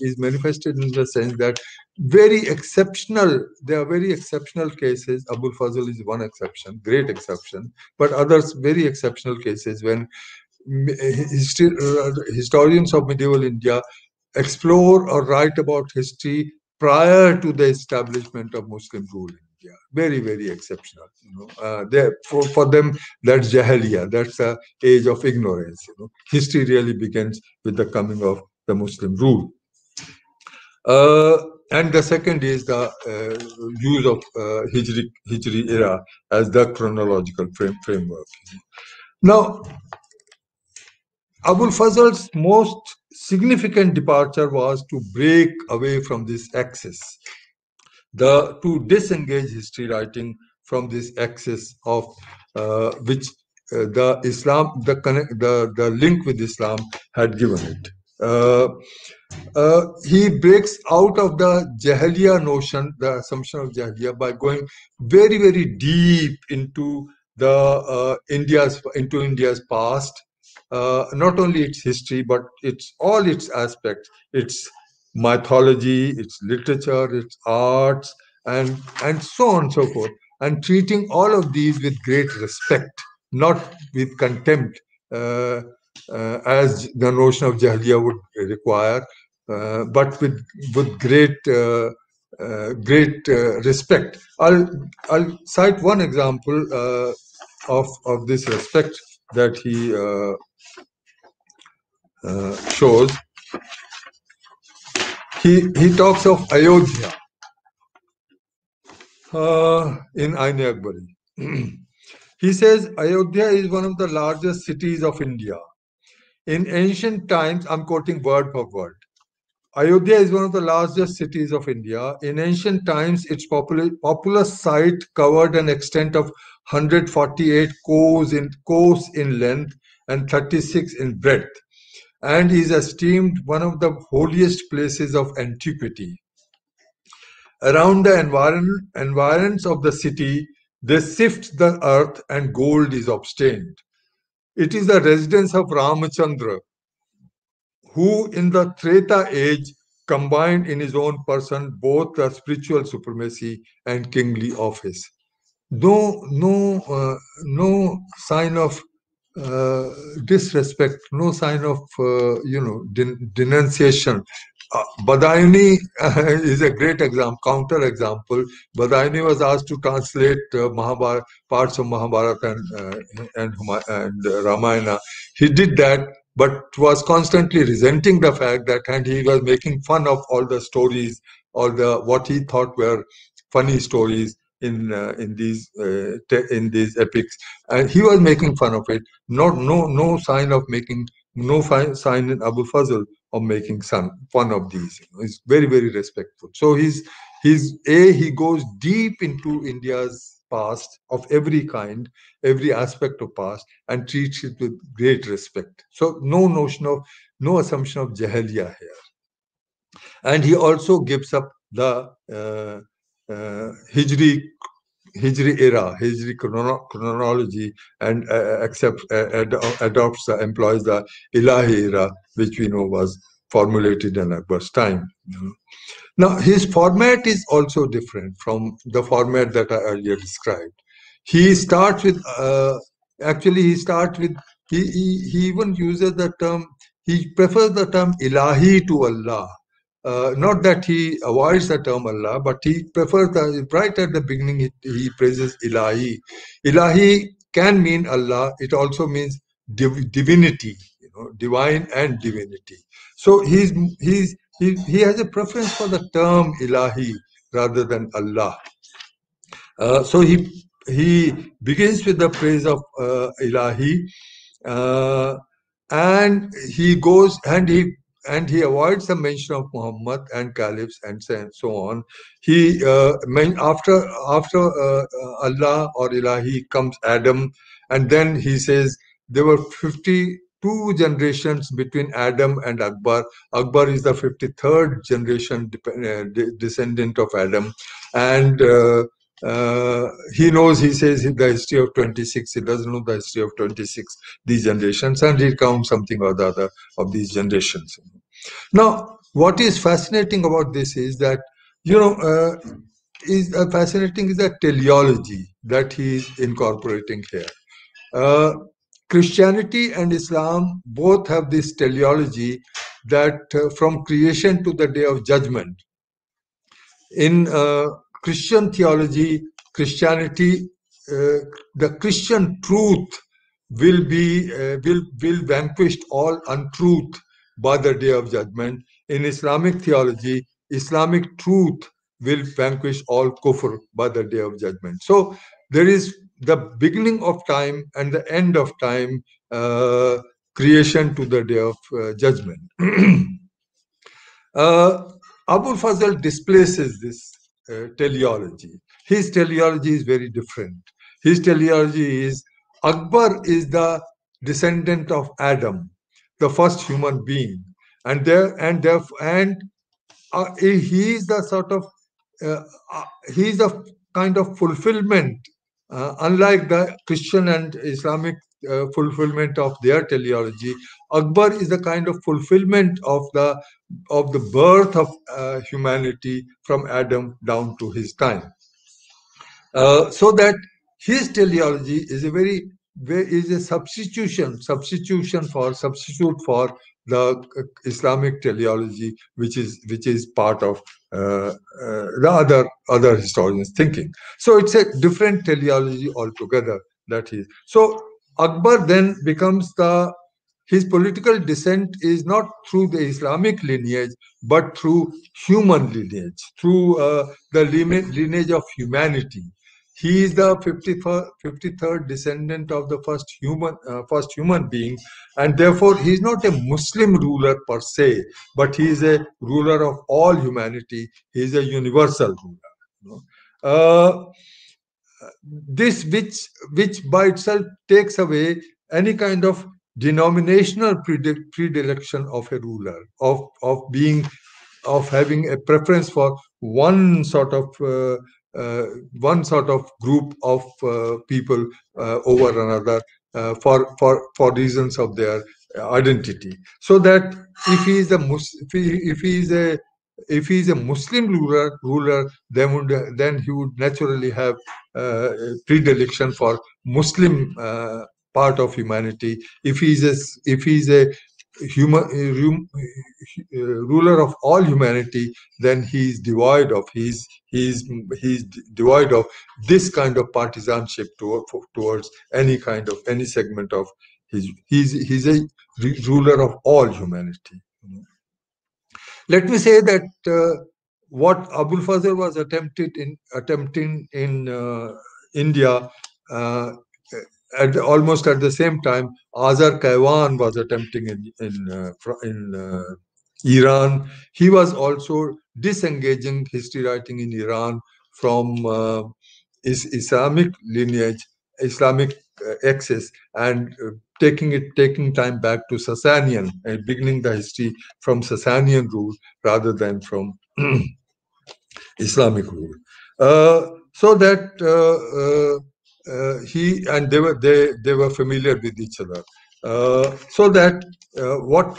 is manifested in the sense that there are very exceptional cases. Abul Fazl is one exception, great exception, but others very exceptional cases when historians of medieval India explore or write about history prior to the establishment of Muslim rule in India. Very, very exceptional. For them, that's Jahiliya. That's the age of ignorance. History really begins with the coming of the Muslim rule. And the second is the use of Hijri era as the chronological framework. Now, Abul Fazl's most significant departure was to break away from this axis, to disengage history writing from this axis of which the link with Islam had given it. He breaks out of the Jahiliya notion, the assumption of Jahiliya, by going very, very deep into India's past. Not only its history, but all its aspects, its mythology, its literature, its arts, and so on and so forth, and treating all of these with great respect, not with contempt, as the notion of Jahiliya would require, but with great respect. I'll cite one example of this respect that he shows. He talks of Ayodhya in Ain Akbari. He says Ayodhya is one of the largest cities of India. In ancient times, I'm quoting word for word. Ayodhya is one of the largest cities of India. In ancient times, its populous site covered an extent of 148 kos in length and 36 in breadth, and is esteemed one of the holiest places of antiquity. Around the environs of the city, they sift the earth and gold is obtained. It is the residence of Ramachandra, who in the Treta age combined in his own person both the spiritual supremacy and kingly office. No sign of disrespect, no sign of denunciation. Badayuni is a great counter example. Badayuni was asked to translate parts of Mahabharata and Ramayana. He did that, but was constantly resenting the fact that, and he was making fun of all the stories, what he thought were funny stories in these epics, and he was making fun of it. No sign in Abu Fazl of making fun of these. He's very, very respectful. So he goes deep into India's past of every kind, every aspect of past, and treats it with great respect. So no assumption of Jahiliya here. And he also gives up the Hijri era, Hijri chronology, and employs the Ilahi era, which we know was formulated in Akbar's time. Now, his format is also different from the format that I earlier described. He starts with, he even uses the term, he prefers the term Ilahi to Allah. Not that he avoids the term Allah, but he prefers right at the beginning, he praises Ilahi. Ilahi can mean Allah. It also means divinity, divine and divinity. So he has a preference for the term Ilahi rather than Allah. So he begins with the praise of Ilahi, uh, and he goes and he avoids the mention of Muhammad and caliphs and so on. He after Allah or Ilahi comes Adam, and then he says there were 52 generations between Adam and Akbar. Akbar is the 53rd generation descendant of Adam, and he knows, he says, the history of 26. He doesn't know the history of 26, these generations, and he counts something or the other of these generations. Now, what is fascinating about this is that, fascinating is the teleology that he is incorporating here. Christianity and Islam both have this teleology that from creation to the day of judgment. In Christian theology, Christianity, the Christian truth will vanquish all untruth by the day of judgment. In Islamic theology, Islamic truth will vanquish all kufr by the day of judgment. So there is the beginning of time and the end of time, creation to the day of judgment. Abul Fazl displaces this teleology. His teleology is very different. His teleology is Akbar is the descendant of Adam, the first human being, and he is the sort of he is a kind of fulfillment, unlike the Christian and Islamic fulfillment of their teleology. Akbar is the kind of fulfillment of the birth of humanity from Adam down to his time. So that his teleology is a substitute for the Islamic teleology, which is part of the other historians' thinking. So it's a different teleology altogether. So Akbar then becomes his political descent is not through the Islamic lineage, but through human lineage, through the lineage of humanity. He is the 53rd descendant of the first human being, and therefore he is not a Muslim ruler per se, but he is a ruler of all humanity. He is a universal ruler. This which by itself takes away any kind of denominational predilection of a ruler, of having a preference for one sort of group of people over another for reasons of their identity. So that if he is a Muslim ruler, then he would naturally have predilection for Muslim part of humanity. If he is a ruler of all humanity, then he is devoid of this kind of partisanship towards any segment of his. He's a ruler of all humanity. Let me say that what Abul Fazl was attempting in India, almost at the same time, Azar Kaiwan was attempting in Iran. He was also disengaging history writing in Iran from Islamic lineage, Islamic axis, and taking time back to Sasanian and beginning the history from Sasanian rule rather than from Islamic rule. So that he and they were familiar with each other. So that what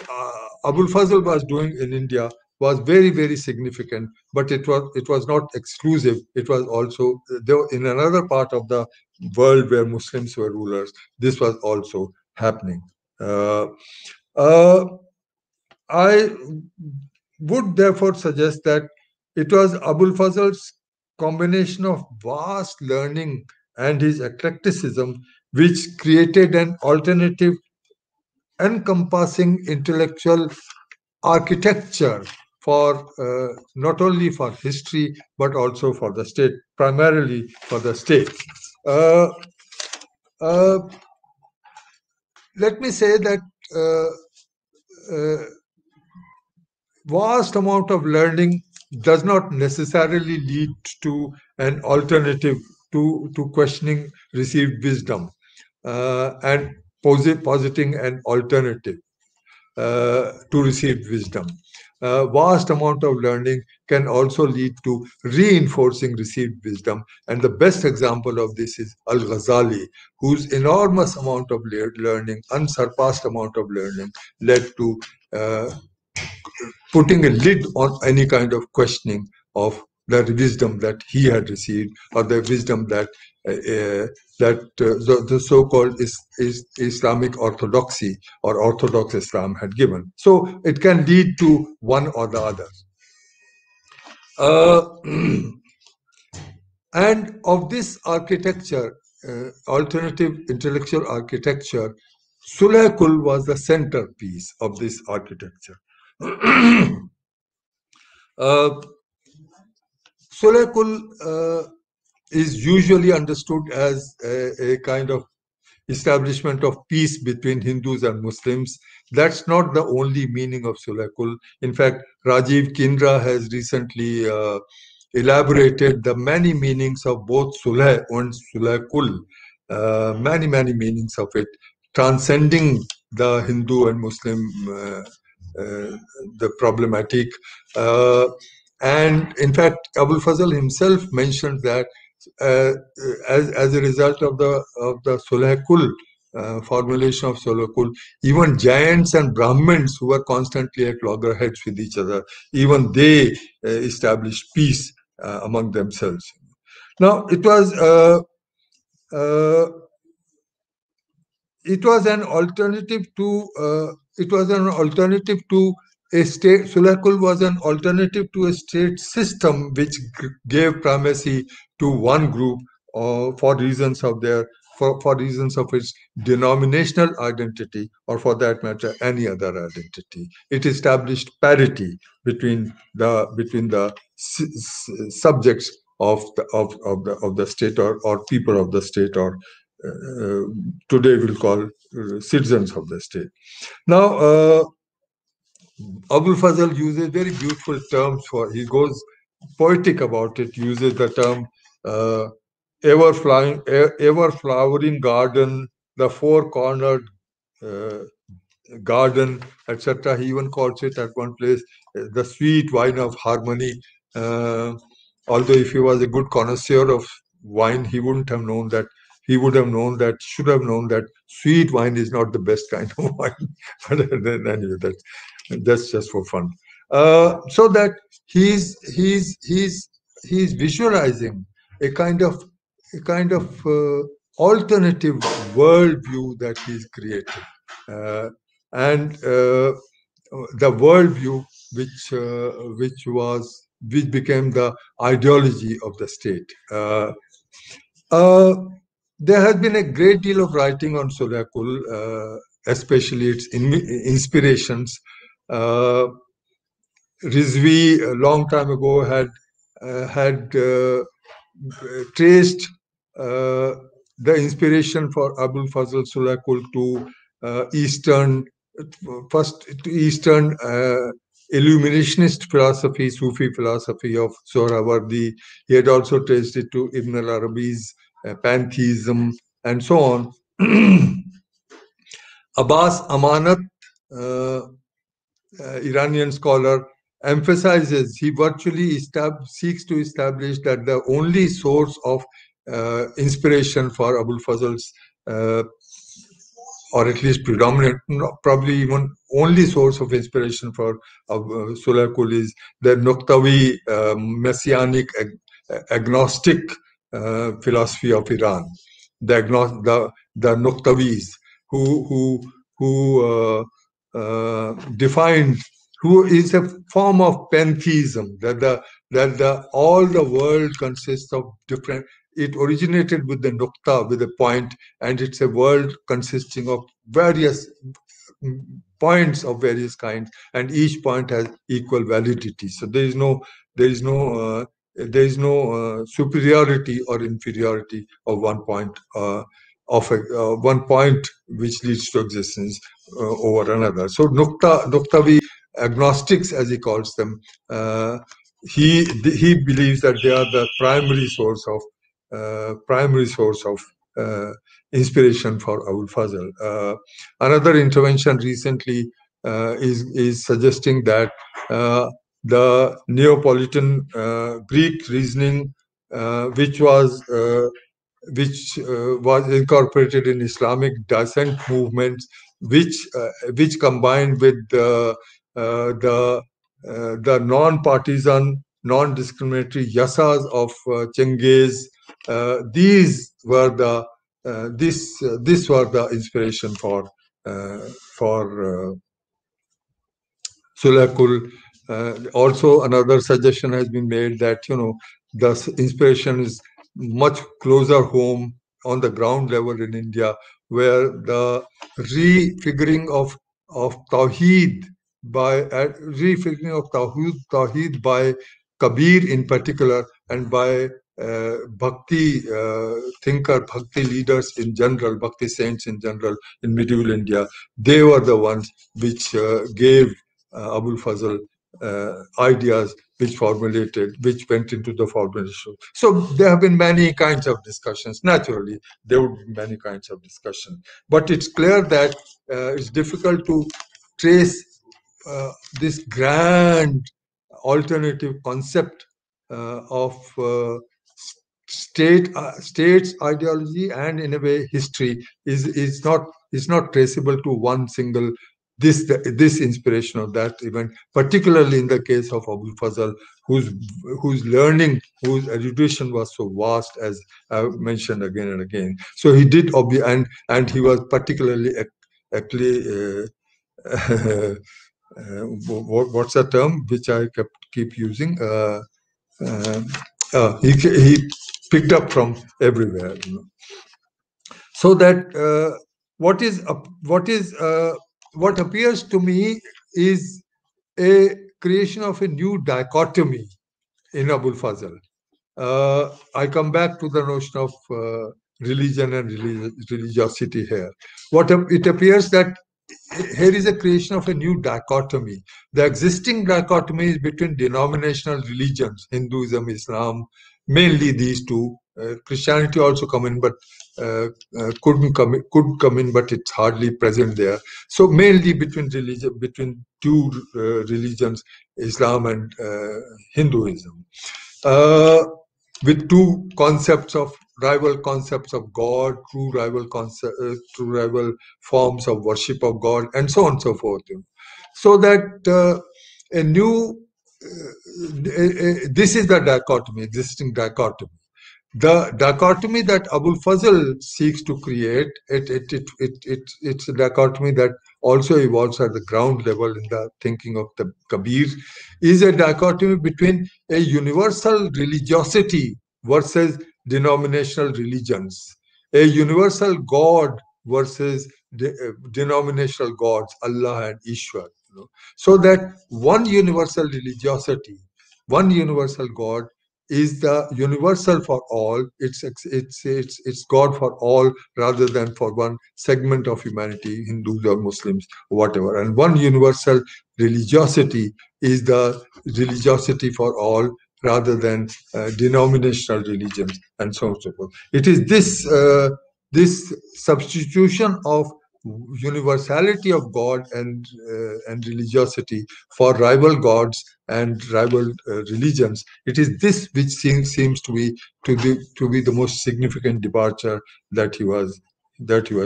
Abul Fazl was doing in India was very, very significant, but it was not exclusive. It was also there in another part of the world where Muslims were rulers. This was also happening. I would therefore suggest that it was Abul Fazl's combination of vast learning and his eclecticism which created an alternative encompassing intellectual architecture for not only for history but also for the state, primarily for the state. Uh, uh, let me say that vast amount of learning does not necessarily lead to an alternative to questioning received wisdom and positing an alternative to received wisdom. Vast amount of learning can also lead to reinforcing received wisdom. And the best example of this is Al-Ghazali, whose enormous amount of learning, unsurpassed amount of learning, led to putting a lid on any kind of questioning of the wisdom that he had received, or the wisdom that the so-called Islamic orthodoxy or Orthodox Islam had given. So it can lead to one or the other. And of this architecture, alternative intellectual architecture, Sulaykul was the centerpiece of this architecture. Sulaykul is usually understood as a kind of establishment of peace between Hindus and Muslims. That's not the only meaning of Sulaykul. In fact, Rajiv Kindra has recently elaborated the many meanings of both Sulh and Sulaykul, many meanings of it, transcending the Hindu and Muslim the problematic. And in fact, Abul Fazl himself mentioned that as a result of the Sulaykul formulation of Sulaykul, even giants and Brahmins who were constantly at loggerheads with each other, even they established peace among themselves. Now it was an alternative to a state. Sulaykul was an alternative to a state system which gave primacy to one group for reasons of its denominational identity, or for that matter any other identity. It established parity between the subjects of the state, or people of the state, or today we'll call citizens of the state. Now, Abul Fazl uses very beautiful terms he goes poetic about it, uses the term ever flowering garden, the four-cornered garden, etc. He even calls it at one place the sweet wine of harmony. Although if he was a good connoisseur of wine, he wouldn't have known that. He would have known that, should have known that sweet wine is not the best kind of wine. But anyway, that's just for fun. So that he's visualizing a kind of alternative worldview that he's created, and the worldview which became the ideology of the state. There has been a great deal of writing on Sulaykul, especially its inspirations. Rizvi a long time ago had traced the inspiration for Abul Fazl Sulaykul to Eastern illuminationist philosophy, Sufi philosophy of Sohrawardi. He had also traced it to Ibn al-Arabi's pantheism and so on. Abbas Amanat, Iranian scholar, emphasizes, he virtually seeks to establish that the only source of inspiration for Abul Fazl's, or at least predominant, probably even only source of inspiration for Sulaykul is the Nuqtawi messianic agnostic philosophy of Iran, the Nuqtawis, who defined, who is a form of pantheism, that all the world consists of different. It originated with the nukta, with a point, and it's a world consisting of various points of various kinds, and each point has equal validity. So there is no superiority or inferiority of one point one point which leads to existence over another. So Nuktavi agnostics, as he calls them, he believes that they are the primary source of inspiration for Abul Fazl. Another intervention recently is suggesting that the Neapolitan Greek reasoning, which was incorporated in Islamic dissent movements, which combined with the non-partisan, non-discriminatory yasas of Chengiz. These were the this were the inspiration for Sulakul. Also, another suggestion has been made that the inspiration is much closer home on the ground level in India, where the refiguring of Tawheed by Kabir in particular, and by Bhakti thinker, Bhakti leaders in general, Bhakti saints in general in medieval India. They were the ones which gave Abul Fazl ideas which went into the formulation. So there have been many kinds of discussions. Naturally, there would be many kinds of discussions. But it's clear that it's difficult to trace this grand alternative concept of state's ideology, and in a way history is not traceable to one single this inspiration of that event, particularly in the case of Abul Fazl, whose learning, whose erudition was so vast, as I mentioned again and again. So he did, and he was particularly actually what's the term which I keep using? He picked up from everywhere. So that what appears to me is a creation of a new dichotomy in Abul Fazl. I come back to the notion of religion and religiosity here. It appears that here is a creation of a new dichotomy. The existing dichotomy is between denominational religions, Hinduism, Islam, mainly these two. Christianity also come in, but could come in, but it's hardly present there. So mainly between two religions, Islam and Hinduism, with two rival concepts of God, true rival forms of worship of God, and so on and so forth. So that this is the dichotomy, existing dichotomy. The dichotomy that Abul Fazl seeks to create, it's a dichotomy that also evolves at the ground level in the thinking of the Kabir, is a dichotomy between a universal religiosity versus denominational religions, a universal God versus denominational gods, Allah and Ishwar. So that one universal religiosity, one universal God, is the universal for all. It's God for all, rather than for one segment of humanity, Hindus or Muslims, whatever. And one universal religiosity is the religiosity for all, rather than denominational religions, and so on and so forth. It is this substitution of universality of God and religiosity for rival gods and rival religions. It is this which seems to be the most significant departure that he was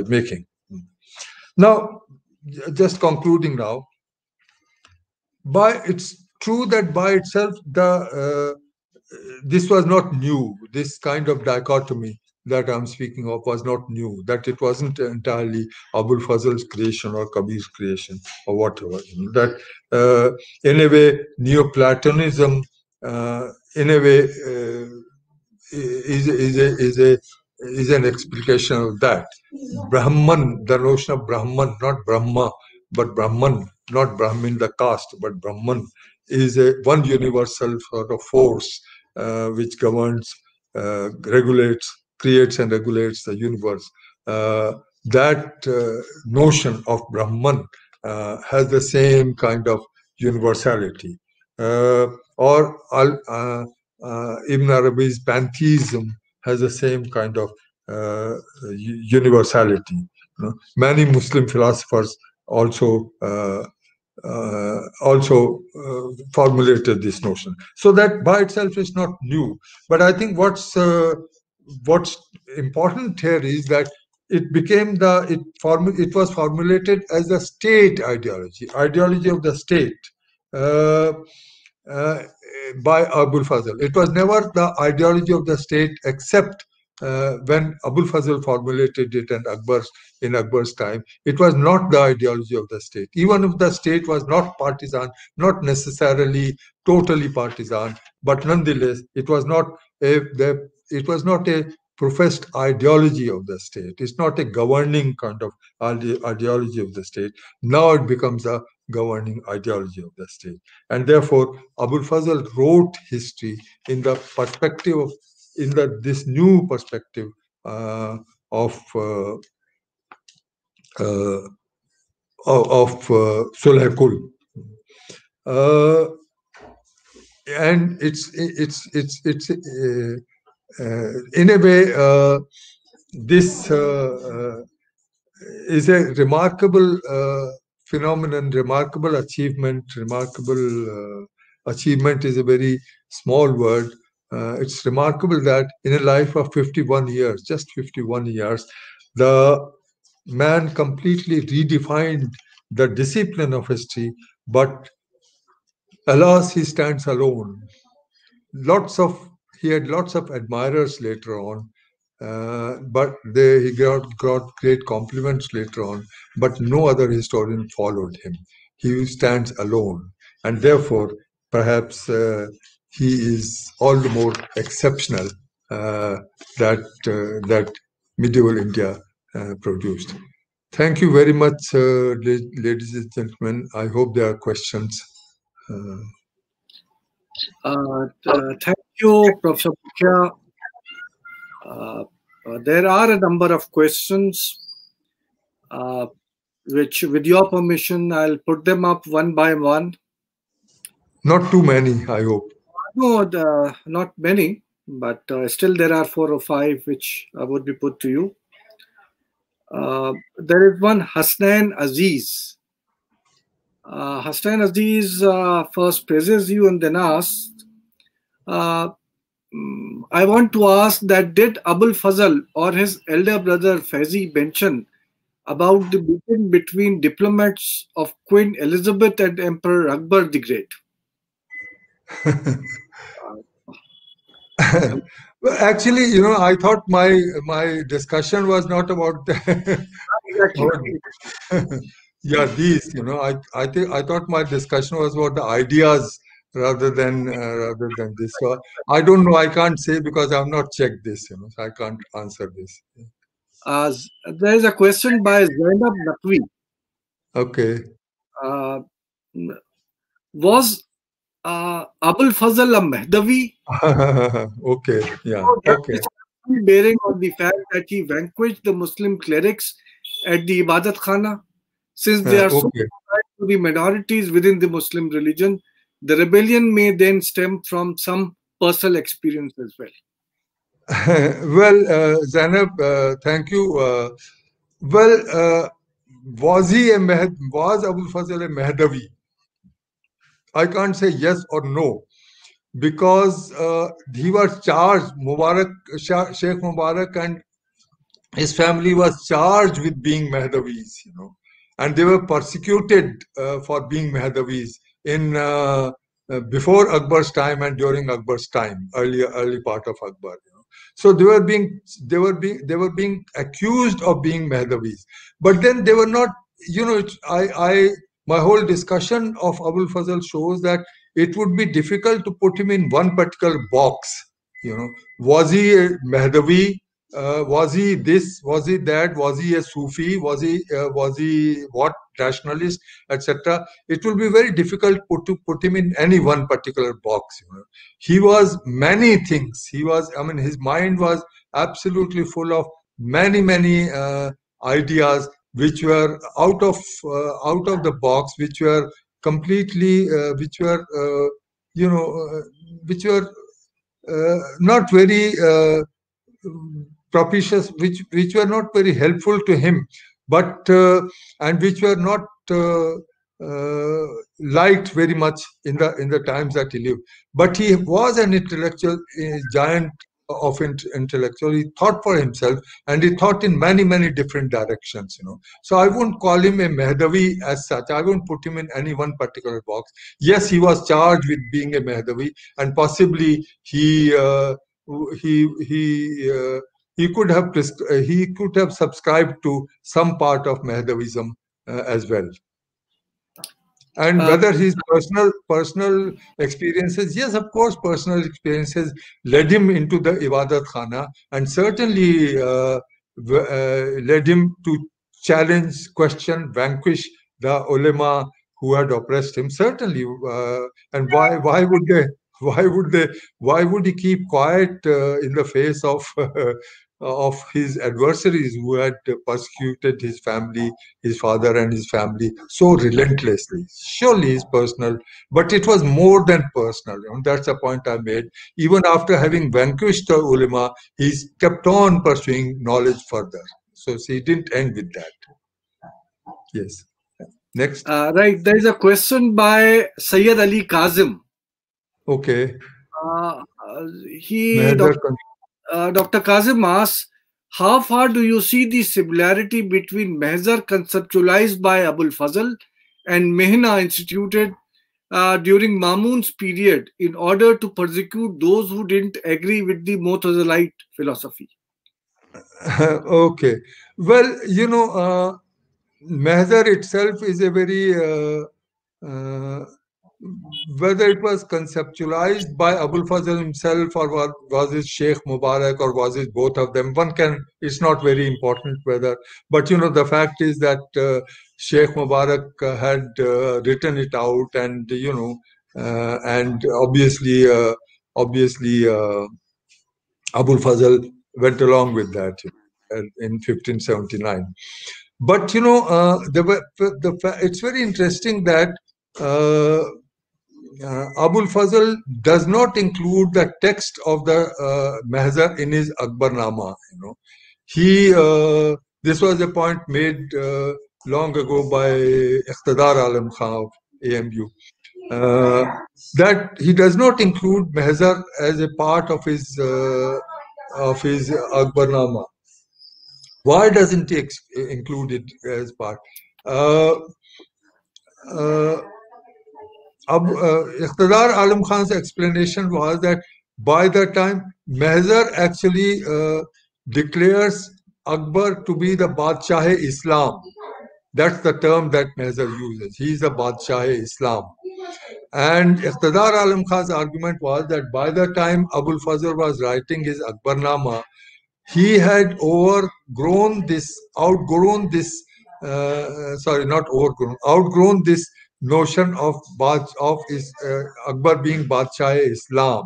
making. Now, just concluding now, it's true that by itself this was not new. This kind of dichotomy that I'm speaking of was not new, that it wasn't entirely Abul Fazl's creation or Kabir's creation or whatever. That in a way, Neoplatonism, in a way, is an explication of that. Brahman, the notion of Brahman, not Brahma, but Brahman, not Brahmin the caste, but Brahman is one universal sort of force which governs, regulates, creates and regulates the universe. That notion of Brahman has the same kind of universality. Or Ibn Arabi's pantheism has the same kind of universality. Many Muslim philosophers also formulated this notion. So that by itself is not new. But I think what's important here is that it became it was formulated as a state ideology of the state. By Abul Fazl. It was never the ideology of the state except when Abul Fazl formulated it and in Akbar's time. It was not the ideology of the state. Even if the state was not partisan, not necessarily totally partisan, but nonetheless, it was not a professed ideology of the state. It's not a governing kind of ideology of the state. Now it becomes a governing ideology of the state. And therefore, Abul Fazl wrote history in the perspective of, this new perspective of Sulhekul. And it's in a way, this is a remarkable phenomenon, remarkable achievement. Remarkable achievement is a very small word. It's remarkable that in a life of 51 years, just 51 years, the man completely redefined the discipline of history, but alas, he stands alone. He had lots of admirers later on, but he got great compliments later on, but no other historian followed him. He stands alone, and therefore perhaps he is all the more exceptional that medieval India produced. Thank you very much, ladies and gentlemen. I hope there are questions. Thank you, Professor Mukhia. There are a number of questions, which, with your permission, I'll put them up one by one. Not too many, I hope. No, not many, but still there are 4 or 5 which would be put to you. There is one Hasnain Aziz. Hasnain Aziz first praises you and then asks, I want to ask that did Abul Fazl or his elder brother Faizi mention about the meeting between diplomats of Queen Elizabeth and Emperor Akbar the Great? Well, actually, I thought my discussion was not about these. I thought my discussion was about the ideas rather than this. So I don't know. I can't say because I've not checked this. So I can't answer this. There is a question by Zainab Naqvi. Okay. Was Abul Fazl a Mehdavi? Okay. Yeah. Okay. Bearing on the fact that he vanquished the Muslim clerics at the Ibadat Khana, since they are so tied to the minorities within the Muslim religion, the rebellion may then stem from some personal experience as well. Well, Zainab, thank you. Was Abul Fazl a Mehdavi? I can't say yes or no, because he was charged, Sheikh Mubarak and his family was charged with being Mehdavis, and they were persecuted for being Mehdavis in before Akbar's time and during Akbar's time, early part of Akbar. So they were being accused of being Mehdavis, but then they were not. My whole discussion of Abul Fazl shows that it would be difficult to put him in one particular box. Was he a Mehdavi Was he this? Was he that? Was he a Sufi? Was he what rationalist, etc.? It will be very difficult to put him in any one particular box. He was many things. He was. I mean, his mind was absolutely full of many ideas which were out of the box, which were completely, which were which were not very propitious, which were not very helpful to him, but and which were not liked very much in the times that he lived. But he was an intellectual, a giant of intellectual. He thought for himself, and he thought in many different directions. So I wouldn't call him a Mehdavi as such. I wouldn't put him in any one particular box. Yes, he was charged with being a Mehdavi, and possibly he he could have subscribed to some part of Mehdavism as well. And whether his personal experiences, yes, of course, personal experiences led him into the Ibadat Khana, and certainly led him to challenge, question, vanquish the ulema who had oppressed him. Certainly, and why would he keep quiet in the face of his adversaries who had persecuted his family, his father and his family so relentlessly? Surely it's personal, but it was more than personal. That's the point I made. Even after having vanquished the ulama, he kept on pursuing knowledge further. So he didn't end with that. Yes. Next. Right. There is a question by Sayyid Ali Kazim. Okay. Dr. Kazim asks, how far do you see the similarity between Mahzar conceptualized by Abul Fazl and Mehna instituted during Mamun's period in order to persecute those who didn't agree with the Mu'tazilite philosophy? Okay. Well, Mahzar itself is a very whether it was conceptualized by Abul Fazl himself, or was it Sheikh Mubarak, or was it both of them, it's not very important whether, but the fact is that Sheikh Mubarak had written it out, and and obviously Abul Fazl went along with that in 1579. But it's very interesting that Abul Fazl does not include the text of the Mahzar in his Akbarnama. This was a point made long ago by Iqtidar Alam Khan of AMU, that he does not include Mahzar as a part of his Akbarnama. Why doesn't he include it as part? Iqtidar Alam Khan's explanation was that by the time Mahzar actually declares Akbar to be the Badshah-e-Islam, that's the term that Mahzar uses. He is the Badshah-e-Islam. And Iqtidar Alam Khan's argument was that by the time Abul Fazl was writing his Akbarnama, he had outgrown this notion of Akbar being Badshah-e-Islam.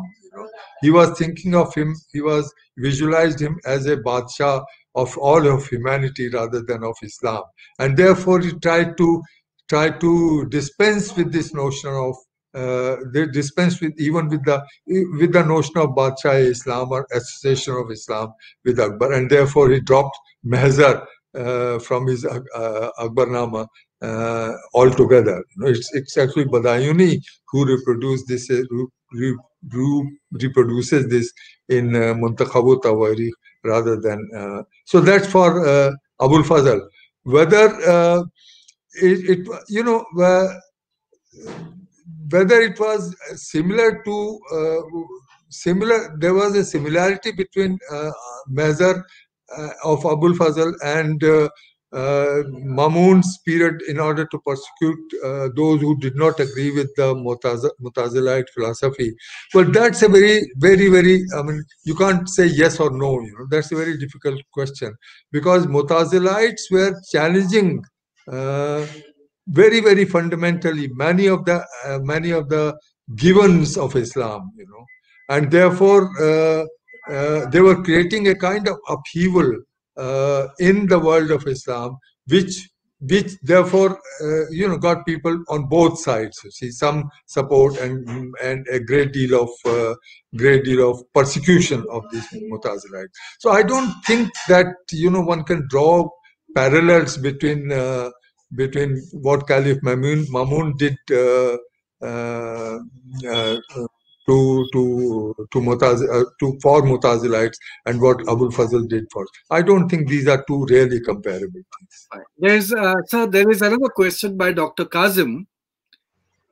He was thinking of him, he was visualized him as a Badshah of all of humanity rather than of Islam. And therefore he tried to dispense with this notion of they dispense with the notion of Badshah-e-Islam or association of Islam with Akbar, and therefore he dropped Mahzar from his Akbarnama altogether. It's actually Badayuni who reproduces this in Muntakhabu Tawarikh rather than. So that's for Abul Fazl. Whether whether it was similar to there was a similarity between Mahzar of Abul Fazl and Mamun's period in order to persecute those who did not agree with the Mutazilite philosophy. Well, that's a very, I mean, you can't say yes or no, that's a very difficult question, because Mutazilites were challenging very fundamentally many of the givens of Islam, and therefore they were creating a kind of upheaval in the world of Islam, which therefore got people on both sides. You see, some support and a great deal of persecution of these Mutazilites. So I don't think that one can draw parallels between what Caliph Mamun did uh, uh, for Mutazilites and what Abul Fazl did for. I don't think these are two really comparable things. There is another question by Dr. Kazim,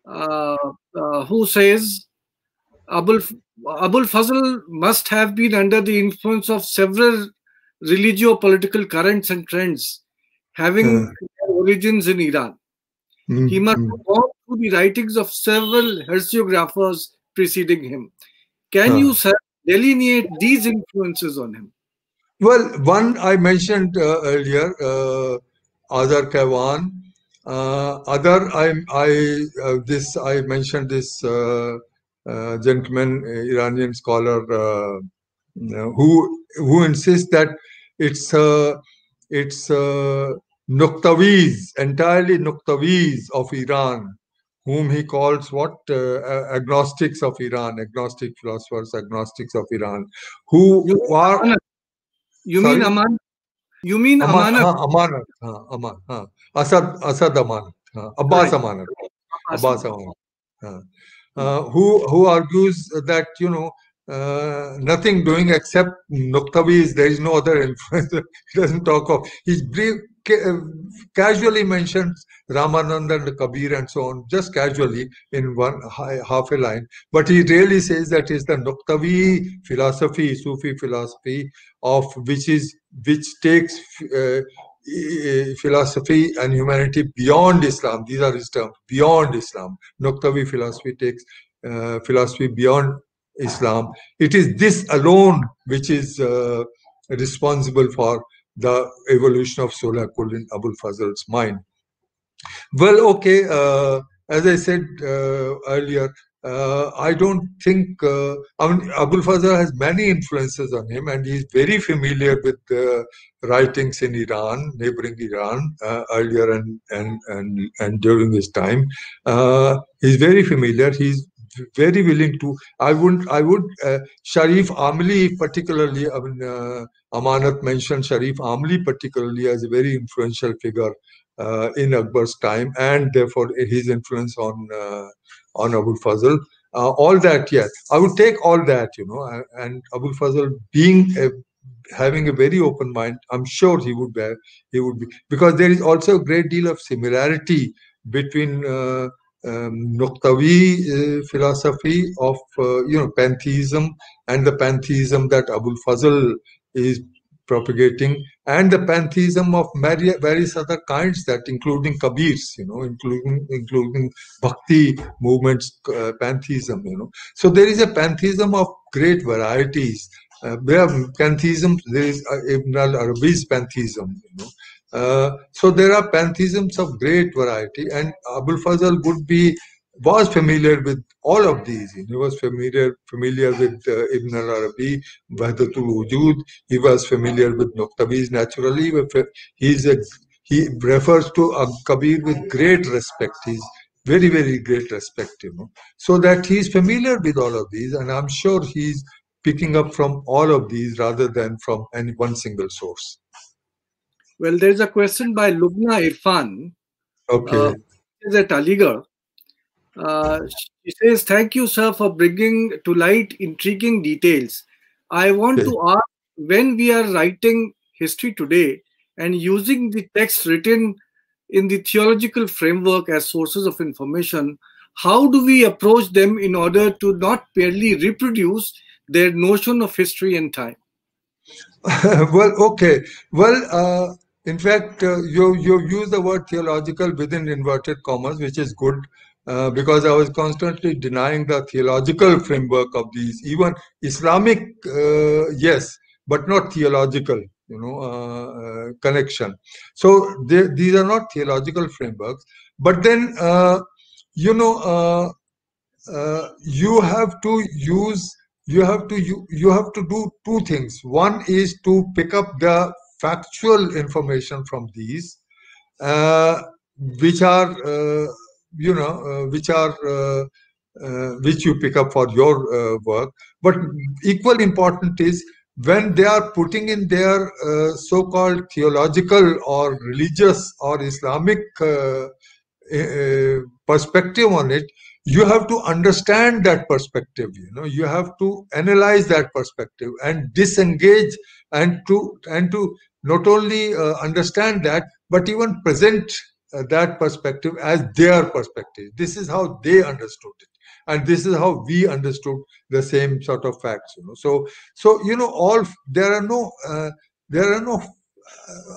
who says Abul Fazl must have been under the influence of several religio-political currents and trends having their origins in Iran. He must have gone through the writings of several hagiographies preceding him. Can you, sir, delineate these influences on him? Well, one I mentioned earlier, Azar Kawan. Other, I mentioned this gentleman, Iranian scholar, who insists that it's Nuqtawiz, entirely Nuqtawiz of Iran, whom he calls agnostics of Iran, agnostic philosophers, agnostics of Iran, who are. You mean Aman? You mean Amanat? Amanat. Asad Amanat. Abbas Amanat. Abbas Amanat. Who argues that nothing doing except Nuktavis, there is no other influence. He doesn't talk of. He casually mentions Ramananda and Kabir and so on, just casually in half a line. But he really says that is the Nuktavi philosophy, Sufi philosophy, of which takes philosophy and humanity beyond Islam. These are his terms, beyond Islam. Nuktavi philosophy takes philosophy beyond Islam. It is this alone which is responsible for the evolution of Solar Kul in Abul Fazl's mind. Well, okay, as I said earlier, I don't think, Abul Fazl has many influences on him, and he's very familiar with writings in Iran, neighboring Iran, earlier and during his time. He's very familiar. He's very willing to. I would Sharif Amli particularly. Amanat mentioned Sharif Amli particularly as a very influential figure in Akbar's time, and therefore his influence on Abul Fazl. All that, yes, I would take all that, and Abul Fazl having a very open mind, I'm sure he would be, because there is also a great deal of similarity between Nuqtawi philosophy of pantheism and the pantheism that Abul Fazl is propagating, and the pantheism of various other kinds, that including Kabir's, including Bhakti movements, pantheism, So there is a pantheism of great varieties. There are pantheisms. There is Ibn al-Arabi's pantheism, so there are pantheisms of great variety, and Abul Fazl was familiar with all of these. He was familiar with Ibn al-Arabi, Wahdatul Wujud. He was familiar with Nuqtavis naturally. He refers to Kabir with great respect. He's very great respect, So that he's familiar with all of these, and I'm sure he's picking up from all of these rather than from any one single source. Well, there's a question by Lubna Irfan. Okay. Is at Aligarh. She says, "Thank you, sir, for bringing to light intriguing details. I want to ask, when we are writing history today and using the text written in the theological framework as sources of information, how do we approach them in order to not merely reproduce their notion of history and time?" Well, okay. Well, In fact, you use the word theological within inverted commas, which is good, because I was constantly denying the theological framework of these, even Islamic, yes, but not theological, connection. So these are not theological frameworks. But then, you know, you have to use you have to do two things. One is to pick up the factual information from these, uh, which are which you pick up for your work. But equal important is when they are putting in their so-called theological or religious or Islamic perspective on it. You have to understand that perspective. You have to analyze that perspective and disengage, and to not only understand that, but even present that perspective as their perspective. This is how they understood it, and this is how we understood the same sort of facts. So all there are no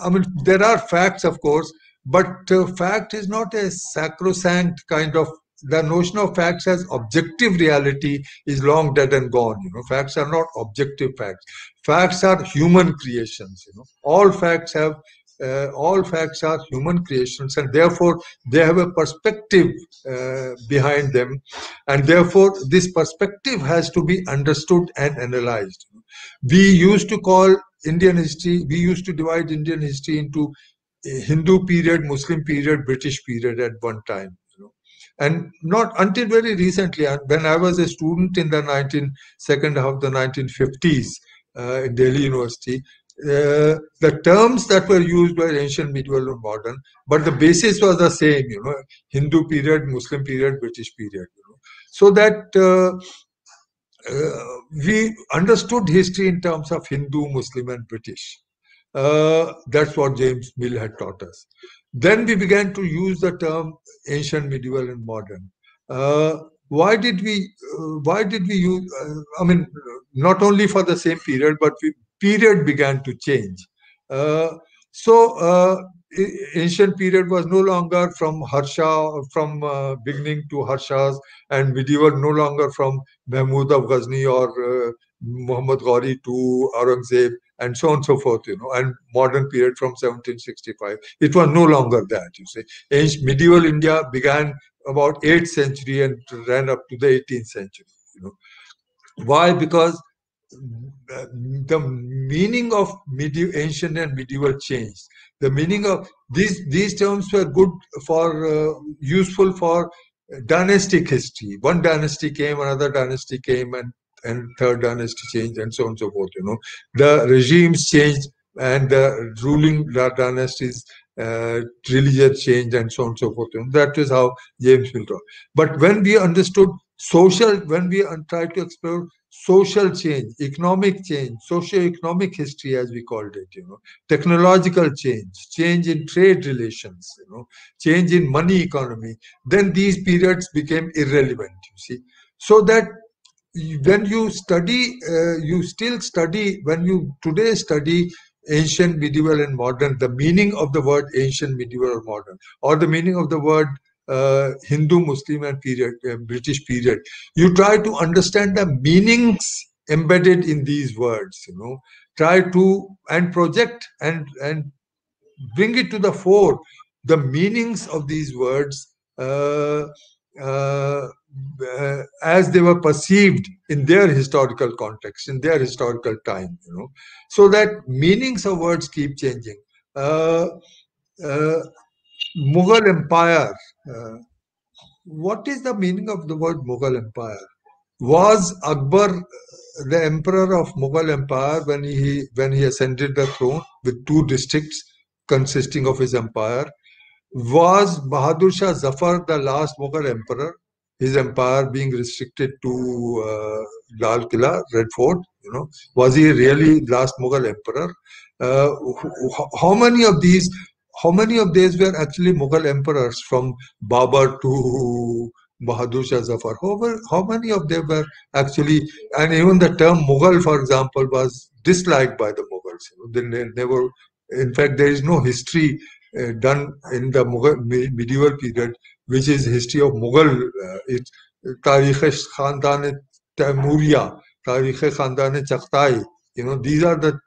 I mean, there are facts, of course, but fact is not a sacrosanct kind of. The notion of facts as objective reality is long dead and gone. Facts are not objective facts. Facts are human creations. All facts are human creations, and therefore they have a perspective behind them, and therefore this perspective has to be understood and analyzed. We used to call Indian history, we used to divide Indian history into Hindu period, Muslim period, British period at one time. And not until very recently, when I was a student in the second half of the 1950s in Delhi University, the terms that were used were ancient, medieval, and modern, but the basis was the same, Hindu period, Muslim period, British period. So that we understood history in terms of Hindu, Muslim, and British. That's what James Mill had taught us. Then we began to use the term ancient, medieval, and modern. Why did we use? I mean, not only for the same period, but period began to change. So ancient period was no longer from beginning to Harshas, and medieval no longer from Mahmud of Ghazni or Muhammad Ghori to Aurangzeb, and so on and so forth, and modern period from 1765. It was no longer that, medieval India began about 8th century and ran up to the 18th century. Why? Because the meaning of ancient and medieval changed. The meaning of these terms were good for useful for dynastic history. One dynasty came, another dynasty came, and third dynasty changed, and so on and so forth. The regimes changed, and the ruling dynasties, religion changed, and so on and so forth. That is how James Mill taught. But when we understood when we tried to explore social change, economic change, socio-economic history, as we called it, technological change in trade relations, change in money economy, then these periods became irrelevant, So that when you study, when you today study ancient, medieval, and modern, the meaning of the word ancient, medieval, or modern, or the meaning of the word Hindu, Muslim, and British period, you try to understand the meanings embedded in these words. Try to and project and bring it to the fore the meanings of these words as they were perceived in their historical context, in their historical time. So that meanings of words keep changing. Mughal Empire. What is the meaning of the word Mughal Empire? Was Akbar the emperor of Mughal Empire when he ascended the throne with 2 districts consisting of his empire? Was Bahadur Shah Zafar the last Mughal emperor? His empire being restricted to Lal Killa, Red Fort. Was he really last Mughal emperor? How many of these were actually Mughal emperors, from Babur to Bahadur Shah Zafar? How many of them were actually, and even the term Mughal, for example, was disliked by the Mughals. They never In fact, there is no history done in the medieval period, which is history of Mughal. It's Tarikh Khandan Taimuriya, Tarikh Khandan Chagatai. These are the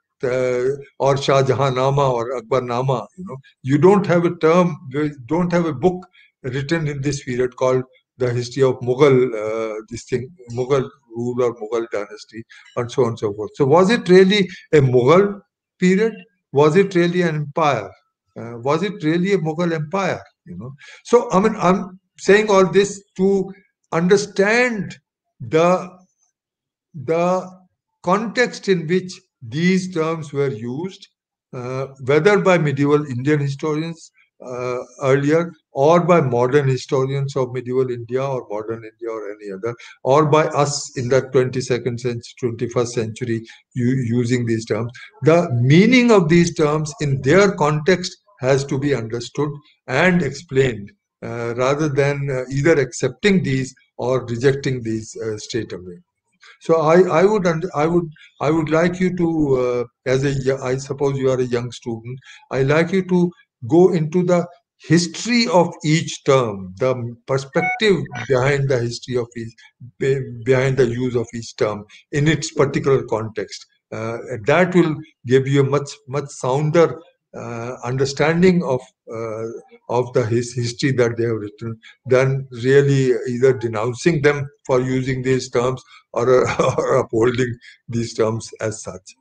or Shah Jahan Nama or Akbar Nama. You don't have a term, you don't have a book written in this period called the history of Mughal, Mughal rule or Mughal dynasty, and so on and so forth. So was it really a Mughal period? Was it really an empire? Was it really a Mughal empire? So I mean, I'm saying all this to understand the context in which these terms were used, whether by medieval Indian historians earlier, or by modern historians of medieval India or modern India or any other, or by us in the 22nd century, 21st century using these terms. The meaning of these terms in their context has to be understood and explained, rather than either accepting these or rejecting these straight away. So I would like you to, I suppose you are a young student, I like you to go into the history of each term, the perspective behind the history of each, behind the use of each term in its particular context. That will give you a much sounder understanding of the history that they have written, than really either denouncing them for using these terms or, or upholding these terms as such.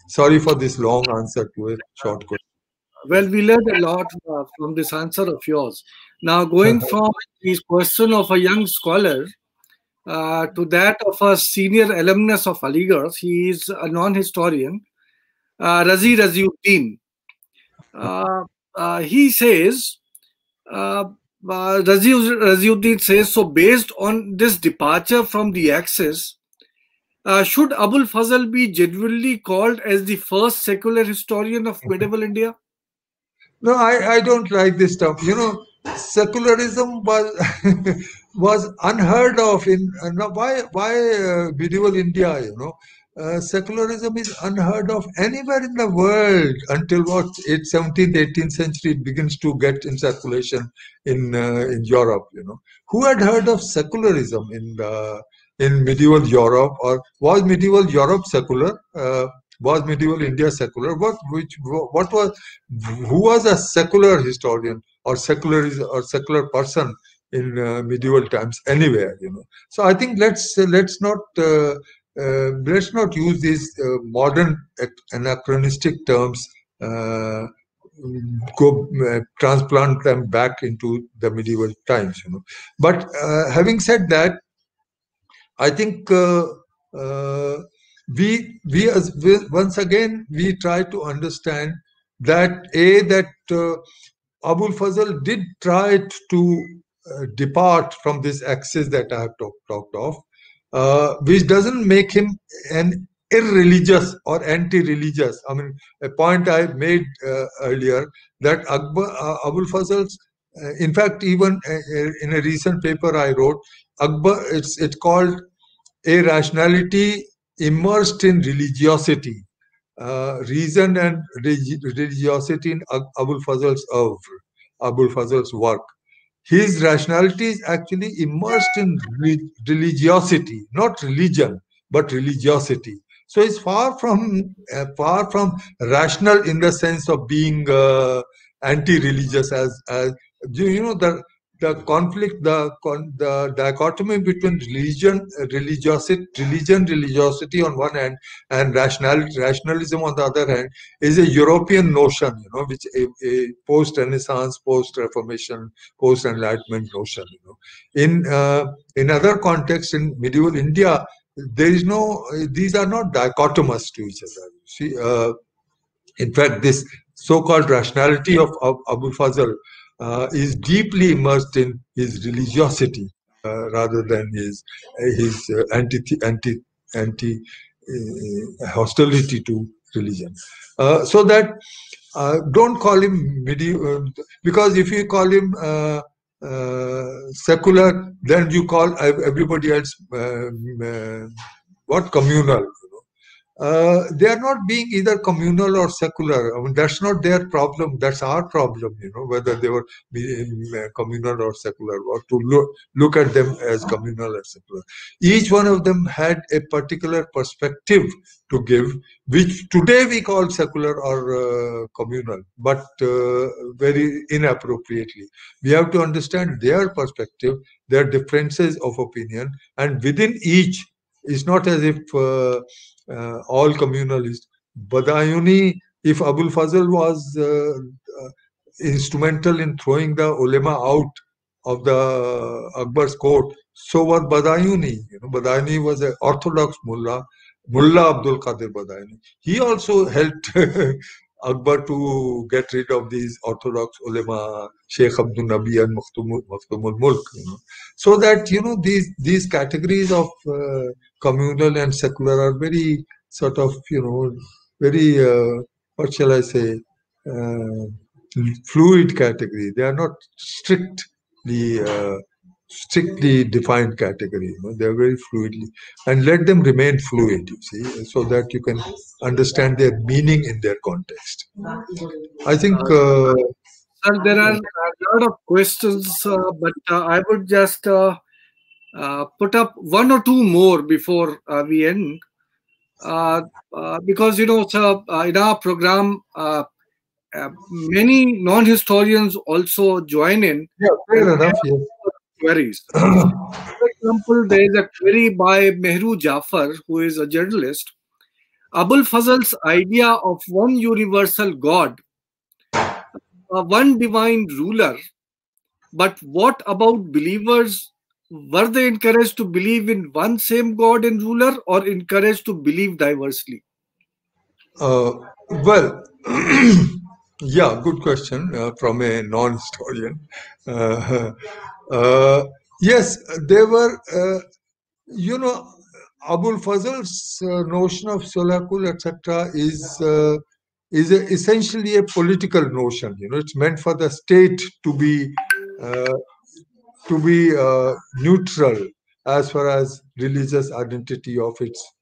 Sorry for this long answer to a short question. Well, we learned a lot from this answer of yours. Now, going from this question of a young scholar to that of a senior alumnus of Aligarh, he is a non-historian, Raziuddin. He says, Raziuddin says, so based on this departure from the axis, should Abul Fazl be genuinely called as the first secular historian of medieval India? No, I don't like this stuff. Secularism was unheard of in why medieval India. Secularism is unheard of anywhere in the world until 17th, 18th century it begins to get in circulation in Europe. Who had heard of secularism in medieval Europe, or was medieval Europe secular? Was medieval India secular? Who was a secular historian or secular person in medieval times anywhere? So I think let's not use these modern anachronistic terms, transplant them back into the medieval times. But having said that, I think once again we try to understand that Abul Fazl did try to depart from this axis that I have talked of, which doesn't make him an irreligious or anti-religious. I mean, a point I made earlier, that Abul Fazl's, in fact, even in a recent paper I wrote, it's called A Rationality Immersed in Religiosity. Reason and religiosity in Abul Fazl's work. His rationality is actually immersed in religiosity, not religion, but religiosity. So it's far from rational in the sense of being anti-religious, as the conflict, the dichotomy between religiosity on one hand and rationalism on the other hand is a European notion, which a post-Renaissance, post-Reformation, post-Enlightenment notion. In other contexts, in medieval India, there is these are not dichotomous to each other. See, in fact, this so-called rationality of Abul Fazl is deeply immersed in his religiosity rather than his anti hostility to religion. So that don't call him medieval, because if you call him secular, then you call everybody else what communal. they are not being either communal or secular. I mean, that's not their problem. That's our problem, whether they were communal or secular, or to look at them as communal or secular. Each one of them had a particular perspective to give, which today we call secular or communal, but very inappropriately. We have to understand their perspective, their differences of opinion, and within each, it's not as if all communalists. Badayuni, if Abul Fazl was instrumental in throwing the ulema out of the Akbar's court, so was Badayuni. Badayuni was an orthodox mullah, Mullah Abdul Qadir Badayuni. He also helped Akbar to get rid of these orthodox ulema, Sheikh Abdul Nabi and Makhtumul Mulk. So that these categories of communal and secular are very sort of very what shall I say, fluid category. They are not strictly defined category. They are very fluidly, and let them remain fluid. You see, so that you can understand their meaning in their context. I think. Sir, there are a lot of questions, but I would just put up one or two more before we end. Because, sir, in our program, many non-historians also join in. Yeah, fair enough. Yes. Queries. For example, there is a query by Mehru Jafar, who is a journalist. Abul Fazl's idea of one universal God, one divine ruler, but what about believers? Were they encouraged to believe in one same God and ruler, or encouraged to believe diversely? Well, yeah, good question from a non-historian. Yes, there were, Abul Fazl's notion of Solakul, etc., is essentially a political notion. It's meant for the state to be neutral as far as religious identity of its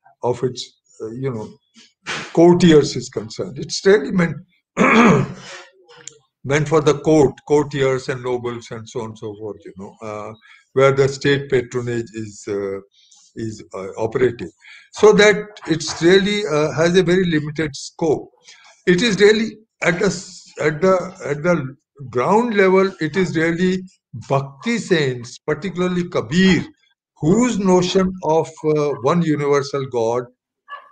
courtiers is concerned. It's really meant meant for the courtiers and nobles and so on and so forth. Where the state patronage is operating, so that it's really has a very limited scope. It is really at the ground level. It is really Bhakti saints, particularly Kabir, whose notion of one universal God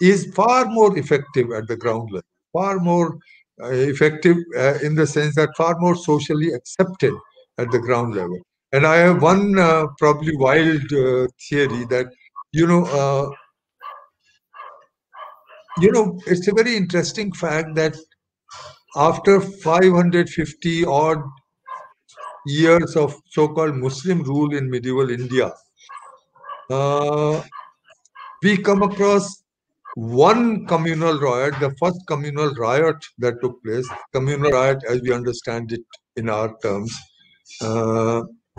is far more effective at the ground level, far more effective in the sense that far more socially accepted at the ground level. And I have one probably wild theory that, it's a very interesting fact that after 550 odd years of so-called Muslim rule in medieval India, we come across one communal riot, the first communal riot that took place. Communal riot, as we understand it in our terms,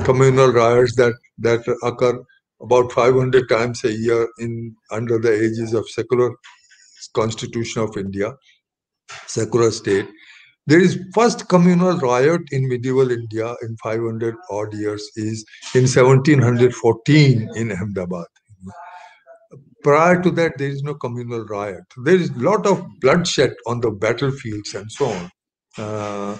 communal riots that occur about 500 times a year under the aegis of secular constitution of India, secular state. There is first communal riot in medieval India in 500 odd years is in 1714 in Ahmedabad. Prior to that, there is no communal riot. There is a lot of bloodshed on the battlefields and so on.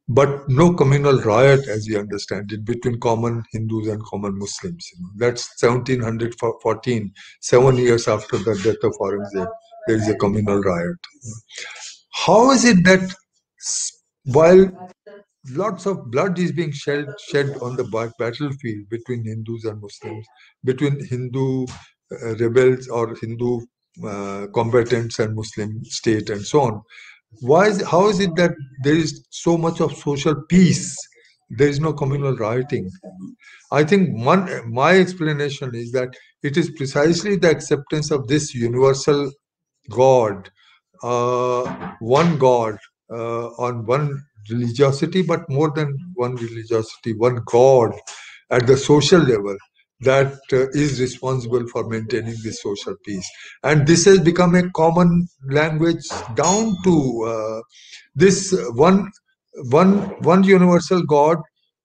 But no communal riot, as we understand it, between common Hindus and common Muslims. That's 1714, 7 years after the death of Aurangzeb. There is a communal riot. How is it that while lots of blood is being shed on the battlefield between Hindus and Muslims, between Hindu rebels or Hindu combatants and Muslim state and so on, how is it that there is so much of social peace? There is no communal rioting. I think my explanation is that it is precisely the acceptance of this universal God, one God on one religiosity, but more than one religiosity, one God at the social level, that is responsible for maintaining this social peace. And this has become a common language down to this one universal God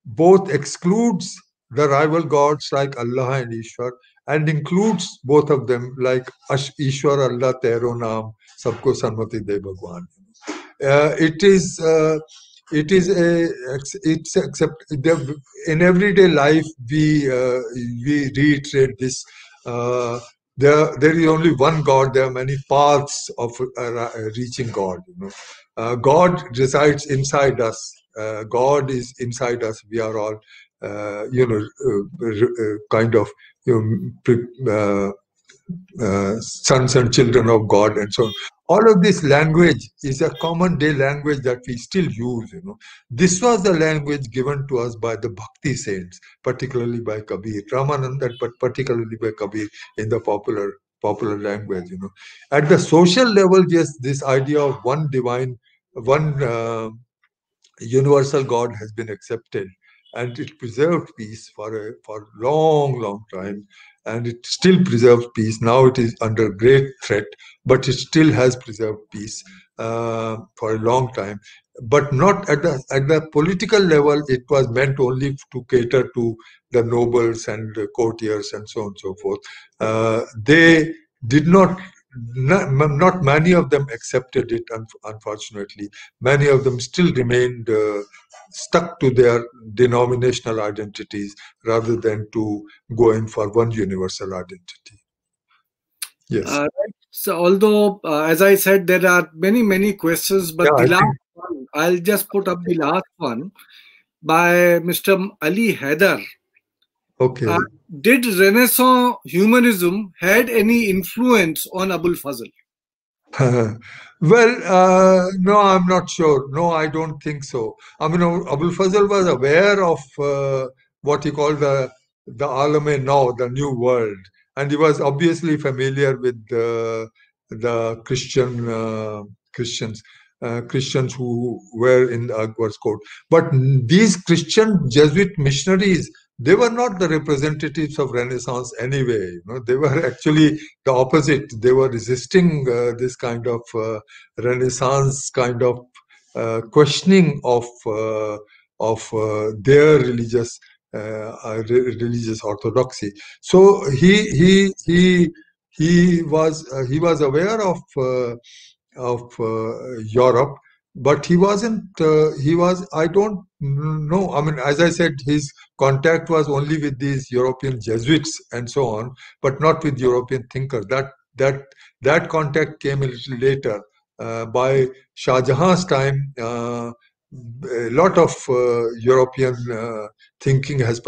both excludes the rival gods like Allah and Ishwar and includes both of them like Ishwar Allah Tero Naam Sabko Sanmati De Bhagwan. It is it's accept in everyday life we reiterate this. There is only one God. There are many paths of reaching God. God resides inside us. God is inside us. We are all kind of sons and children of God and so on. All of this language is a common day language that we still use. This was the language given to us by the Bhakti saints, particularly by Kabir, Ramananda, but particularly by Kabir in the popular language. At the social level, yes, this idea of one divine, one universal God has been accepted, and it preserved peace for long time, and it still preserves peace. Now it is under great threat, but it still has preserved peace for a long time. But not at the political level. It was meant only to cater to the nobles and the courtiers and so on and so forth. They did not many of them accepted it, unfortunately. Many of them still remained stuck to their denominational identities rather than to go in for one universal identity. Yes. Right. So, although, as I said, there are many questions, but the last one, I'll just put up the last one by Mr. Ali Haider. Okay. Did Renaissance humanism had any influence on Abul Fazl? Well, no, I'm not sure. No, I don't think so. I mean, Abul Fazl was aware of what he called the Alame now, the New World, and he was obviously familiar with the Christians who were in Akbar's court. But these Christian Jesuit missionaries, they were not the representatives of Renaissance anyway. They were actually the opposite. They were resisting this kind of Renaissance kind of questioning of their religious orthodoxy. So he was aware of Europe, but he wasn't. I don't know. I mean, as I said, his contact was only with these European Jesuits and so on, but not with European thinkers. That contact came a little later. By Shah Jahan's time, a lot of European thinking had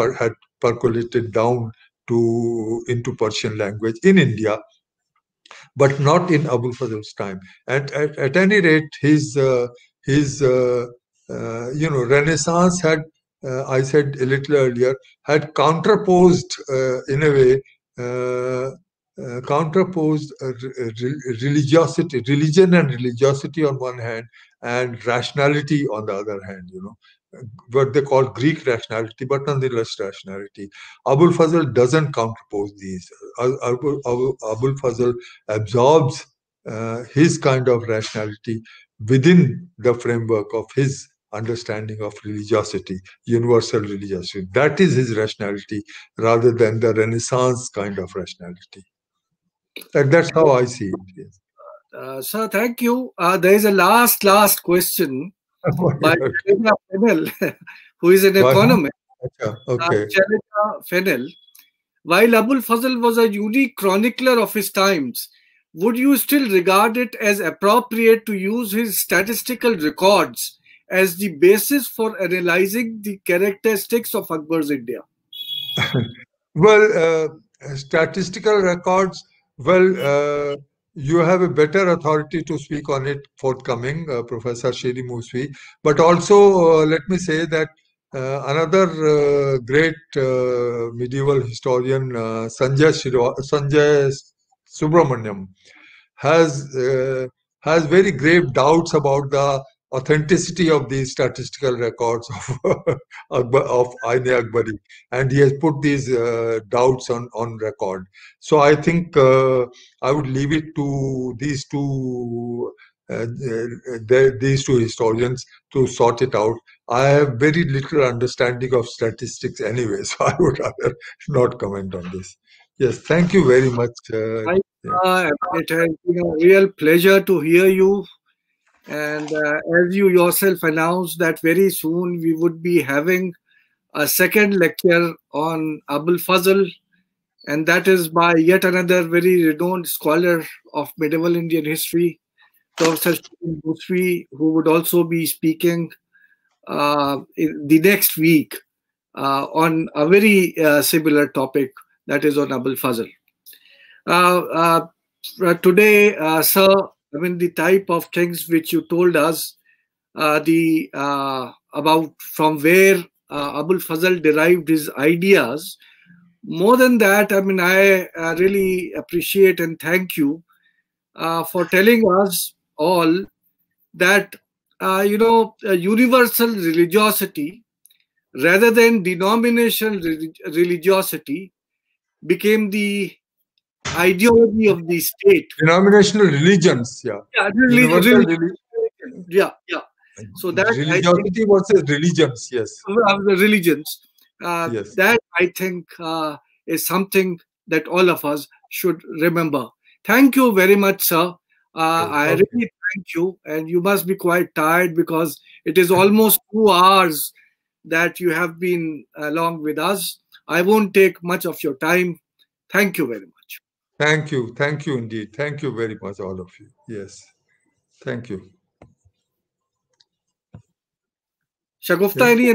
percolated down into Persian language in India, but not in Abul Fazl's time. At any rate, his Renaissance had, I said a little earlier, had counterposed in a way, religion and religiosity on one hand, and rationality on the other hand. What they call Greek rationality, but nonetheless rationality. Abul Fazl doesn't counterpose these. Abul Fazl absorbs his kind of rationality within the framework of his understanding of religiosity, universal religiosity. That is his rationality rather than the Renaissance kind of rationality. And that's how I see it. Yes. Sir, thank you. There is a last question by Chalita Fennell, who is an economist. Okay. Chalita Fennell. While Abul Fazl was a unique chronicler of his times, would you still regard it as appropriate to use his statistical records as the basis for analyzing the characteristics of Akbar's India? Well, statistical records, well, you have a better authority to speak on it forthcoming, Professor Shiri Muswi. But also, let me say that another great medieval historian, Sanjay Subramaniam, has very grave doubts about the authenticity of the statistical records of Aine Akbari, and he has put these doubts on record. So I think I would leave it to these two historians to sort it out. I have very little understanding of statistics anyway, so I would rather not comment on this. Yes, thank you very much. Yeah. It has been a real pleasure to hear you. And as you yourself announced that very soon we would be having a second lecture on Abul Fazl, and that is by yet another very renowned scholar of medieval Indian history, Professor Mukhia, who would also be speaking in the next week on a very similar topic, that is on Abul Fazl. Today, sir, I mean, the type of things which you told us, about from where Abul Fazl derived his ideas. More than that, I mean, I really appreciate and thank you for telling us all that universal religiosity rather than denominational religiosity became the ideology of the state. Denominational religions, yeah. Yeah, Universal yeah. So that I think religiosity versus religions, yes. the religions. Yes. That I think is something that all of us should remember. Thank you very much, sir. I Okay. really thank you, and you must be quite tired because it is almost 2 hours that you have been along with us. I won't take much of your time. Thank you very much. Thank you. Thank you indeed. Thank you very much, all of you. Yes. Thank you. Shagufta, Yes. any